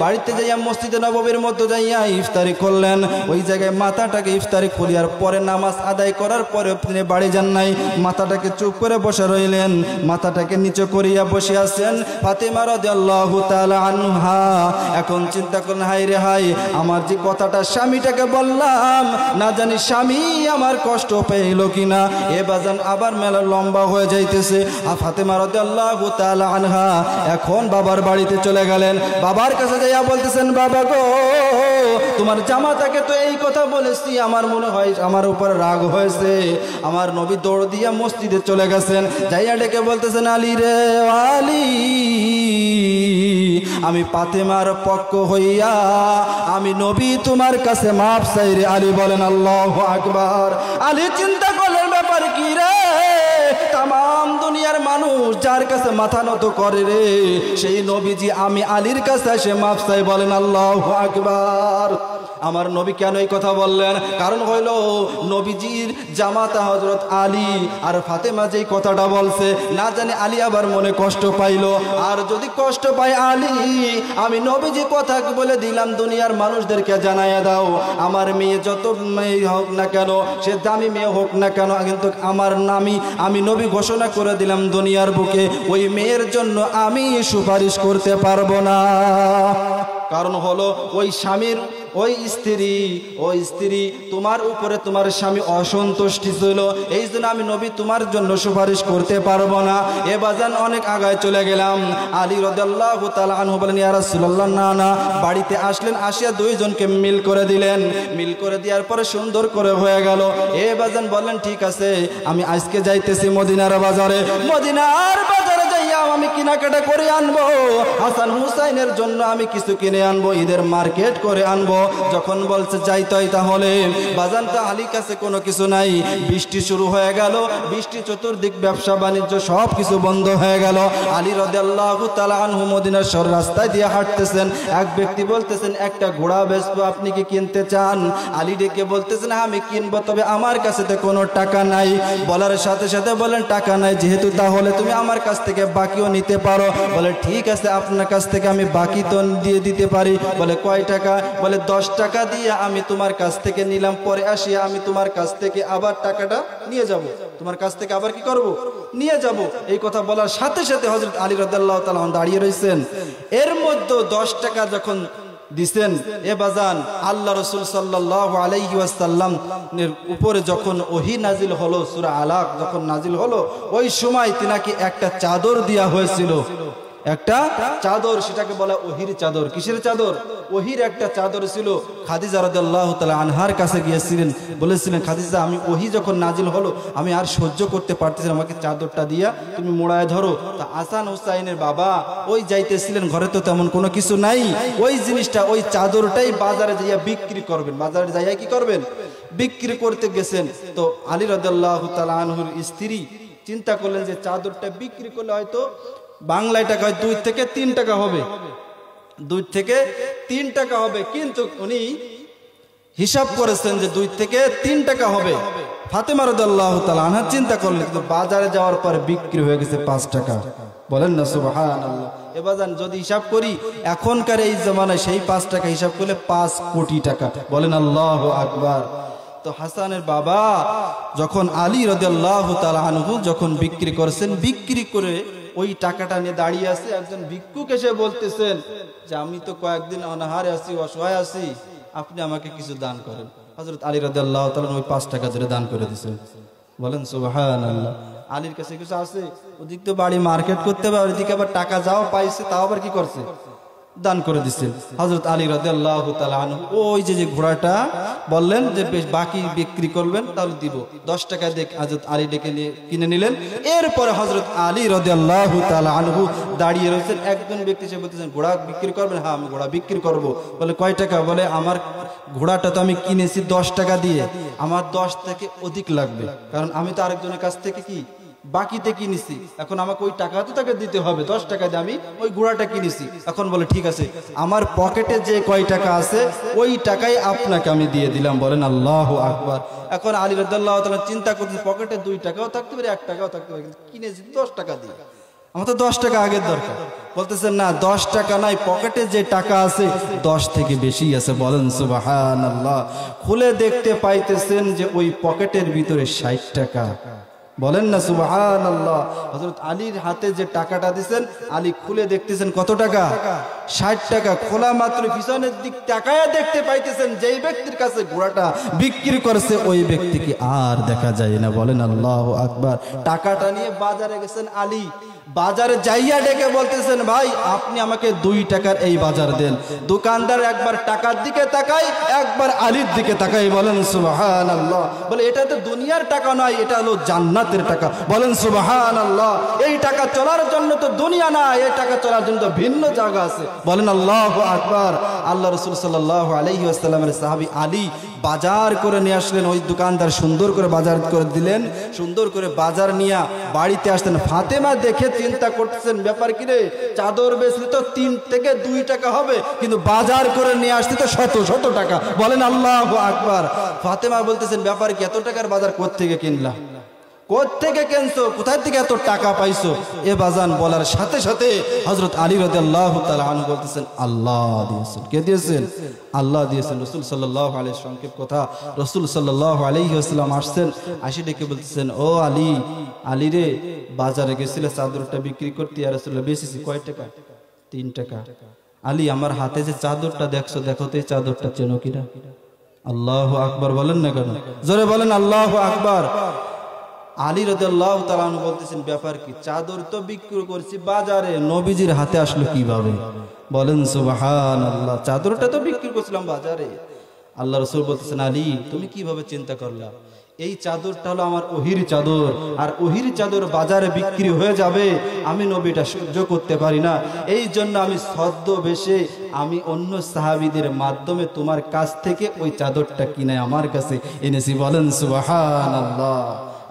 বাড়িতে যাইয়া মসজিদে নববীর মধ্যে যাইয়া ইফতারি করলেন। ওই জায়গায় মাথাটাকে ইফতারি খুলিয়ার পরে নামাজ আদায় করার পরে তিনি বাড়ি যান নাই, মাথাটাকে চুপ করে বসে রইলেন, মাথাটাকে নিচে করিয়া বসে আছেন ফাতেমা রাদিয়াল্লাহু তাআলা আনহা। এখন চিন্তা করেন, হাই রে হাই, আমার যে কথাটা স্বামীটাকে বললাম, না জানি স্বামী আমার কষ্ট পেইল কিনা। এ বাজান আবার মেলা লম্বা হয়ে যাইতেছে। ফাতেমা রাদিয়াল্লাহু তাআলা আনহা এখন বাবার বাড়িতে চলে গেলেন। বাবার কাছে যাইয়া বলতেছেন, বাবা গো, তোমার জামাতাকে তো এই কথা বলেছি, আমার মনে হয় আমার উপর রাগ হয়েছে। আমার নবী দৌড় দিয়া মসজিদে চলে গেছেন, যাইয়া ডেকে বলতেছেন, আলী রে আলী, আমি ফাতেমার পক্ষ হইয়া আমি নবী তোমার কাছে মাফ চাই রে। আলী বলেন আল্লাহু আকবার। আলী চিন্তা করলেন, ব্যাপার কি রে, তাম দুনিয়ার মানুষ যার কাছে মাথা নত করে রে, সেই নবীজি আমি আলীর কাছে এসে মাফ চাই। বলেন আল্লাহু আকবার। আমার নবী কেন এই কথা বললেন? কারণ হইল নবীজির জামাতা হযরত আলী আর ফাতেমা যেই কথাটা বলছে, না জানি আলী আবার মনে কষ্ট পাইল। আর যদি কষ্ট পায় আলী, আমি নবীজি কথা বলে দিলাম দুনিয়ার মানুষদেরকে জানাইয়া দাও, আমার মেয়ে যত মেয়ে হোক না কেন, সে দামি মেয়ে হোক না কেন, কিন্তু আমার নামই আমি নবী ঘোষণা করে দিলাম দুনিয়ার বুকে, ওই মেয়ের জন্য আমি সুপারিশ করতে পারবো না। কারণ হলো ওই স্বামীর ওই স্ত্রী তোমার উপরে তোমার স্বামী অসন্তুষ্টি ছিল, এই জন্য আমি নবী তোমার জন্য সুপারিশ করতে পারবো না। এ বাজান অনেক আগায় চলে গেলাম। আলী রাদিয়াল্লাহু তাআলা আনহু বলেন, ইয়া রাসূলুল্লাহ, না না। বাড়িতে আসলেন, আসিয়া দুইজনকে মিল করে দিলেন। মিল করে দেওয়ার পরে সুন্দর করে হয়ে গেল। এ বাজান বললেন, ঠিক আছে, আমি আজকে যাইতেছি মদিনার বাজারে। মদিনার বাজারে যাইয়া আমি কেনাকাটা করে আনবো, হাসান হুসাইনের জন্য আমি কিছু কিনে আনবো, ঈদের মার্কেট করে আনবো। যখন বলছে যাইতই, তাহলে বাজান তো আলীর কাছে কোনো কিছু নাই। বৃষ্টি শুরু হয়ে গেল, বৃষ্টি চতুর্দিক, ব্যবসা বাণিজ্য সব কিছু বন্ধ হয়ে গেল। আলী রাদিয়াল্লাহু তাআলা আনহু মদিনার শহর রাস্তায় দিয়ে হাঁটতেছেন। এক ব্যক্তি বলতেছেন, একটা ঘোড়া বেচবো, আপনি কি কিনতে চান? আলী ডেকে বলতেছেন, আমি কিনবো, তবে আমার কাছে তো কোনো টাকা নাই। বলার সাথে সাথে বলেন, টাকা নাই যেহেতু, তাহলে তুমি আমার কাছ থেকে বাকিও নিতে পারো। বলে, ঠিক আছে, আপনার কাছ থেকে আমি বাকি তো দিয়ে দিতে পারি। বলে, কয় টাকা? বলে, 10 টাকা দিয়ে আমি তোমার কাছ থেকে নিলাম, পরে আসিয়া আমি তোমার কাছ থেকে আবার টাকাটা নিয়ে যাব। তোমার কাছ থেকে আবার কি করব? নিয়ে যাব। এই কথা বলার সাথে সাথে হযরত আলী রাদিয়াল্লাহু তাআলা দাঁড়িয়ে রয়েছেন। এর মধ্যে 10 টাকা যখন দিছেন, এ বাজান আল্লাহ রাসূল সাল্লাল্লাহু আলাইহি ওয়াসাল্লাম এর উপরে যখন ওহী নাজিল হলো, সূরা আলাক যখন নাজিল হলো, ওই সময় তিনাকে একটা চাদর দেয়া হয়েছিল। একটা চাদর, সেটাকে বলা ওহির চাদর। কিসের চাদর? ওহির একটা চাদর ছিল। খাদিজা রাদিয়াল্লাহু তাআলা আনহার কাছে গিয়েছিলেন, বলেছিলেন, খাদিজা, আমি ওহি যখন নাজিল হলো, আমি আর সহ্য করতে পারতেছি না, আমাকে চাদরটা দিয়া তুমি মোড়ায় ধরো। তা হাসান হুসাইনের বাবা ওই যাইতেছিলেন, ঘরে তো তেমন কোনো কিছু নাই, ওই জিনিসটা, ওই চাদরটাই বাজারে যাইয়া বিক্রি করবেন। বাজারে যাইয়া কি করবেন? বিক্রি করতে গেছেন। তো আলী রাদিয়াল্লাহু তাআলা আনহুর স্ত্রী চিন্তা করলেন যে চাদরটা বিক্রি করলে হয়তো বাংলায় টাকা 2 থেকে 3 টাকা হবে, 2 থেকে 3 টাকা হবে। কিন্তু উনি হিসাব করেছেন যে 2 থেকে 3 টাকা হবে। ফাতেমা রাদিয়াল্লাহু তাআলা আনহা চিন্তা করলেন, কিন্তু বাজারে যাওয়ার পরে বিক্রি হয়ে গেছে 5 টাকা। বলেন না সুবহানাল্লাহ। এবারে যদি হিসাব করি এখনকার এই জামানায়, সেই 5 টাকা হিসাব করলে 5 কোটি টাকা। বলেন আল্লাহু আকবার। তো হাসানের বাবা যখন আলী রাদিয়াল্লাহু তাআলা আনহু যখন বিক্রি করেছেন, বিক্রি করে ওই টাকাটা নিয়ে দাঁড়িয়ে আছে। একজন ভিক্ষুক এসে বলতেছেন যে, আমি তো কয়েকদিন অনাহারে আছি, অসহায় আছি, আপনি আমাকে কিছু দান করেন। হযরত আলী রাদিয়াল্লাহু তাআলা ওই 5 টাকা ধরে দান করে দিয়েছেন। বলেন সুবহানাল্লাহ। আলীর কাছে কিছু আছে, ওদিক তো বাড়ি মার্কেট করতে পারে, ওদিকে আবার টাকা যাও পাইছে, তাও আবার কি করছে? দান করে দিচ্ছেন। হযরত আলী রাদিয়াল্লাহু তাআলা আনহু ওই যে ঘোড়াটা বললেন যে বেশ বাকি বিক্রি করবেন, তাহলে দিব, 10 টাকা দিয়ে হযরত আলী ডেকে নিয়ে কিনে নিলেন। এরপরে হযরত আলী রাদিয়াল্লাহু তাআলা আনহু দাঁড়িয়ে রয়েছেন। একজন ব্যক্তি এসে বলতেছেন, ঘোড়া বিক্রি করবেন? হ্যাঁ, আমি ঘোড়া বিক্রি করব। বলে, কয় টাকা? বলে, আমার ঘোড়াটা তো আমি কিনেছি 10 টাকা দিয়ে, আমার 10 থেকে অধিক লাগবে, কারণ আমি তো আরেকজনের কাছ থেকে কি বাকিতে কিনেছি, এখন আমাকে ওই টাকা তো তাকে দিতে হবে। 10 টাকা দিয়ে আমি ওই ঘোড়াটা কিনেছি। এখন বলে, ঠিক আছে, আমার পকেটে যে কয় টাকা আছে ওই টাকাই আপনাকে আমি দিয়ে দিলাম। বলেন আল্লাহু আকবার। এখন আলী রাদিয়াল্লাহু তাআলা চিন্তা করতেন, পকেটে 2 টাকাও থাকতে পারে, 1 টাকাও থাকতে পারে, কিন্তু কিনেছি 10 টাকা দিয়ে, আমার তো 10 টাকা আগের দরকার। বলতেছেন, না, 10 টাকা নাই, পকেটে যে টাকা আছে 10 থেকে বেশি আছে। বলেন সুবহানাল্লাহ। খুলে দেখতে পাইতেছেন যে ওই পকেটের ভিতরে 60 টাকা। বলেন না সুবহানাল্লাহ। হযরত আলীর হাতে যে টাকাটা দিবেন, আলী খুলে দেখতেছেন কত টাকা? 60 টাকা। খোলা মাত্র পিছনের দিক তাকায়া দেখতে পাইতেছেন যেই ব্যক্তির কাছে ঘোড়াটা বিক্রি করেছে ওই ব্যক্তিকে আর দেখা যায় না। বলেন আল্লাহু আকবার। টাকাটা নিয়ে বাজারে গেছেন আলী। বাজারে যাইয়া ডেকে বলতেছেন, ভাই, আপনি আমাকে 2 টাকার এই বাজার দেন। দোকানদার একবার টাকার দিকে তাকায়, একবার আলীর দিকে তাকায়। বলেন সুবহানাল্লাহ। বলে, এটা তো দুনিয়ার টাকা নয়, এটা হলো জান্নাতের টাকা। বলেন সুবহানাল্লাহ। এই টাকা চলার জন্য তো দুনিয়া না, এই টাকা চলার জন্য তো ভিন্ন জায়গা আছে। বলেন আল্লাহু আকবার। আল্লাহ রাসূল সাল্লাল্লাহু আলাইহি ওয়াসাল্লামের সাহাবী আলী বাজার করে নিয়ে আসলেন। ওই দোকানদার সুন্দর করে বাজার করে দিলেন, সুন্দর করে বাজার নিয়ে বাড়িতে আসলেন। ফাতেমা দেখে চিন্তা করতেছেন, ব্যাপার কি রে, চাদর বেচলে তো 3 থেকে 2 টাকা হবে, কিন্তু বাজার করে নিয়ে আসতে তো শত টাকা। বলেন আল্লাহু আকবার। ফাতেমা বলতেছেন, ব্যাপার কি, এত টাকার বাজার কোত্থেকে কিনলা, কোত্থেকে কিনছো, কোথায় থেকে এত টাকা পাইছো? এ বাজান বলার সাথে সাথে হযরত আলী রাদিয়াল্লাহু তাআলা আনহু বলতেছেন, আল্লাহ দিয়েছেন। কে দিয়েছেন? আল্লাহ দিয়েছেন। রাসূল সাল্লাল্লাহু আলাইহি সংক্ষেপ কথা, রাসূল সাল্লাল্লাহু আলাইহি ওয়াসাল্লাম আসছেন, আসি ডেকে বলতেছেন, ও আলী, আলী রে, বাজারে গেছিলে চাদরটা বিক্রি করতে, ইয়া রাসূলুল্লাহ বেচেছি। কয় টাকা? 3 টাকা। আলী, আমার হাতে যে চাদরটা দেখছো, দেখো তো এই চাদরটা চেনো কিনা? আল্লাহু আকবার বলেন না কেন? জোরে বলেন আল্লাহু আকবার। আলী রাদিয়াল্লাহু তাআলা আনহু বলতেছেন, ব্যাপার কি, চাদর তো বিক্রি করছি বাজারে, নবীজির হাতে আসলো কিভাবে? বলেন সুবহানাল্লাহ। চাদরটা তো বিক্রি করছিলাম বাজারে। আল্লাহ রাসূল বলতেছেন, আলী, তুমি কিভাবে চিন্তা করলা? এই চাদরটা হলো আমার ওহির চাদর, আর ওহির চাদর বাজারে বিক্রি হয়ে যাবে, আমি নবীটা সহ্য করতে পারি না। এই জন্য আমি ছদ্মবেশে আমি অন্য সাহাবীদের মাধ্যমে তোমার কাছ থেকে ওই চাদরটা কিনে আমার কাছে এনেছি। বলেন সুবহানাল্লাহ।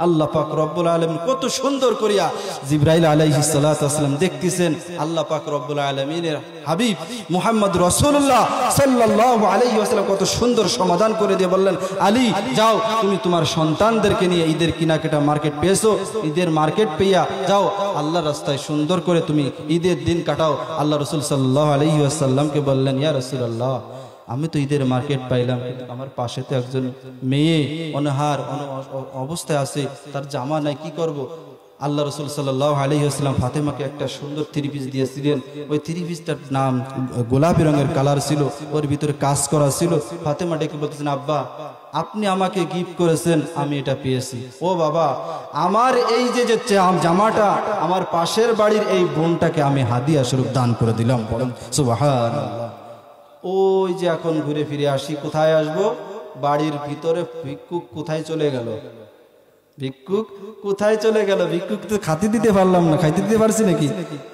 আল্লাহ পাক রব্বুল আলামিন কত সুন্দর করিয়া জিবরাইল আলাইহিস সালাতু ওয়াস সালাম দেখতেছেন, আল্লাহ পাক রব্বুল আলামিনের হাবিব মুহাম্মদ রাসূলুল্লাহ সাল্লাল্লাহু আলাইহি ওয়াসাল্লাম কত সুন্দর সমাধান করে দিয়ে বললেন, আলী যাও, তুমি তোমার সন্তানদেরকে নিয়ে ঈদের কেনাকাটা মার্কেট পেয়েছো, ঈদের মার্কেট পেয়া যাও, আল্লাহর রাস্তায় সুন্দর করে তুমি ঈদের দিন কাটাও। আল্লাহ রাসূল সাল্লাল্লাহু আলাইহি ওয়াসাল্লামকে বললেন, ইয়া রাসূলুল্লাহ, আমি তো ঈদের মার্কেট পাইলাম, কিন্তু আমার পাশে তো একজন মেয়ে অনাহার অবস্থায় আছে, তার জামা নাই, কি করব? আল্লাহ রাসূল সাল্লাল্লাহু আলাইহি ওয়াসাল্লাম ফাতেমাকে একটা সুন্দর 3 পিস দিয়েছিলেন। ওই 3 পিসটার নাম গোলাপি রঙের কালার ছিল, ওর ভিতরে কাজ করা ছিল। ফাতেমা ডেকে বলতেছেন, আব্বা, আপনি আমাকে গিফট করেছেন, আমি এটা পেয়েছি। ও বাবা, আমার এই যে জামাটা আমার পাশের বাড়ির এই বোনটাকে আমি হাদিয়া স্বরূপ দান করে দিলাম। বলেন সুবহানাল্লাহ। ওই যে এখন ঘুরে ফিরে আসি, কোথায় আসবো? বাড়ির ভিতরে ভিক্ষুক কোথায় চলে গেল? ভিক্ষুক কোথায় চলে গেল? ভিক্ষুক তো খাতি দিতে পারলাম না, খাইতে দিতে পারছি নাকি?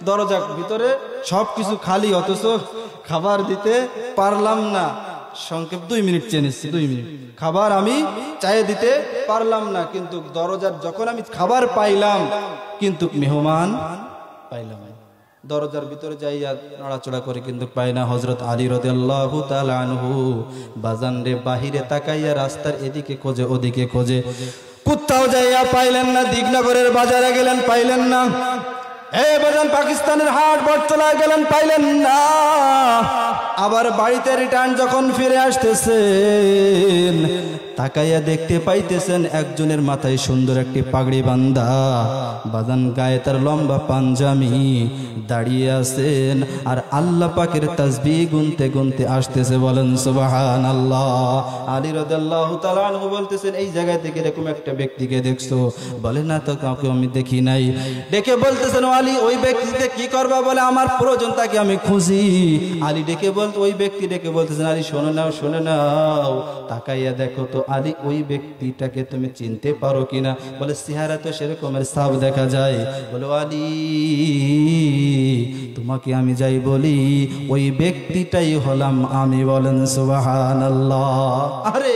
দরজার ভিতরে সবকিছু খালি, অথচ খাবার দিতে পারলাম না। সংক্ষেপ 2 মিনিট চেয়ে নিচ্ছি, 2 মিনিট। খাবার আমি চাইয়ে দিতে পারলাম না, কিন্তু দরজার যখন আমি খাবার পাইলাম, কিন্তু মেহমান পাইলাম। দরজার ভিতরে যাইয়া নড়াচড়া করে কিন্তু পায় না। হযরত আলী রাদিয়াল্লাহু তাআলা আনহু বাজান রে বাহিরে তাকাইয়া রাস্তার এদিকে খোঁজে ওদিকে খোঁজে, কোথাও যাইয়া পাইলেন না। দিগনগরের বাজারে গেলেন, পাইলেন না। বাজান পাকিস্তানের হাট বটতলায় গেলেন, পাইলেন না। আবার বাড়িতে রিটার্ন যখন ফিরে আসতেছেন, তাকাইয়া দেখতে পাইতেছেন একজনের মাথায় সুন্দর একটি পাগড়ি বান্ধা, বাজান গায়ে তার লম্বা পাঞ্জামি, দাঁড়িয়ে আছেন আর আল্লাহ পাকের তাসবিহ গুনতে গুনতে আসতেছে। বলেন সুবহানাল্লাহ। আলী রাদিয়াল্লাহু তাআলা আনহু বলতেছেন, এই জায়গা থেকে এরকম একটা ব্যক্তিকে দেখছো? বলে না তো, কাউকে আমি দেখি নাই। ডেকে বলতেছেন, আলী, ওই ব্যক্তিতে কি করবা? বলে আমার প্রয়োজন, তাকে আমি খুঁজি। আলী ডেকে বলতে, ওই ব্যক্তি ডেকে বলতেছেন, আলী শোনো নাও, শুনে নাও, তাকাইয়া দেখো তো আলী, ওই ব্যক্তিটাকে তুমি চিনতে পারো কিনা? বলে চেহারা তো সেরকমের সাফ দেখা যায়। বলে আলী, তোমাকে আমি যাই বলি, ওই ব্যক্তিটাই হলাম আমি। বলেন সুবহানাল্লাহ। আরে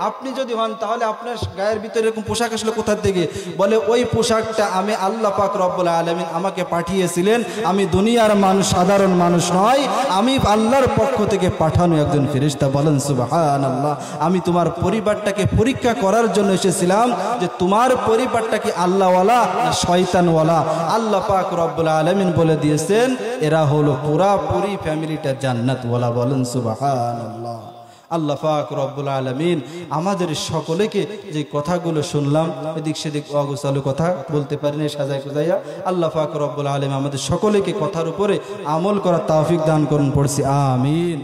আপনি যদি হন, তাহলে আপনার গায়ের ভিতরে এরকম পোশাক আসলে কোথা থেকে? বলে ওই পোশাকটা আমি আল্লাহ পাক রব্বুল আলামিন আমাকে পাঠিয়েছিলেন। আমি দুনিয়ার মানুষ, সাধারণ মানুষ নয়, আমি আল্লাহর পক্ষ থেকে পাঠানো একজন ফেরেশতা। বলেন সুবহানাল্লাহ। আমি তোমার পরিবারটাকে পরীক্ষা করার জন্য এসেছিলাম, যে তোমার পরিবারটা কি আল্লাহওয়ালা না শয়তানওয়ালা। আল্লাহ পাক রব্বুল আলামিন বলে দিয়েছেন, এরা হলো পুরাপুরি ফ্যামিলিটা জান্নাতওয়ালা। বলেন সুবহানাল্লাহ। আল্লাহ পাক রব্বুল আলামিন আমাদের সকলকে যে কথাগুলো শুনলাম, এদিক সেদিক অগোছালো কথা বলতে পারি না, সাজায় খুঁজাইয়া, আল্লাহ পাক রব্বুল আলামিন আমাদের সকলকে কথার উপরে আমল করার তৌফিক দান করুন। পড়ছি আমিন।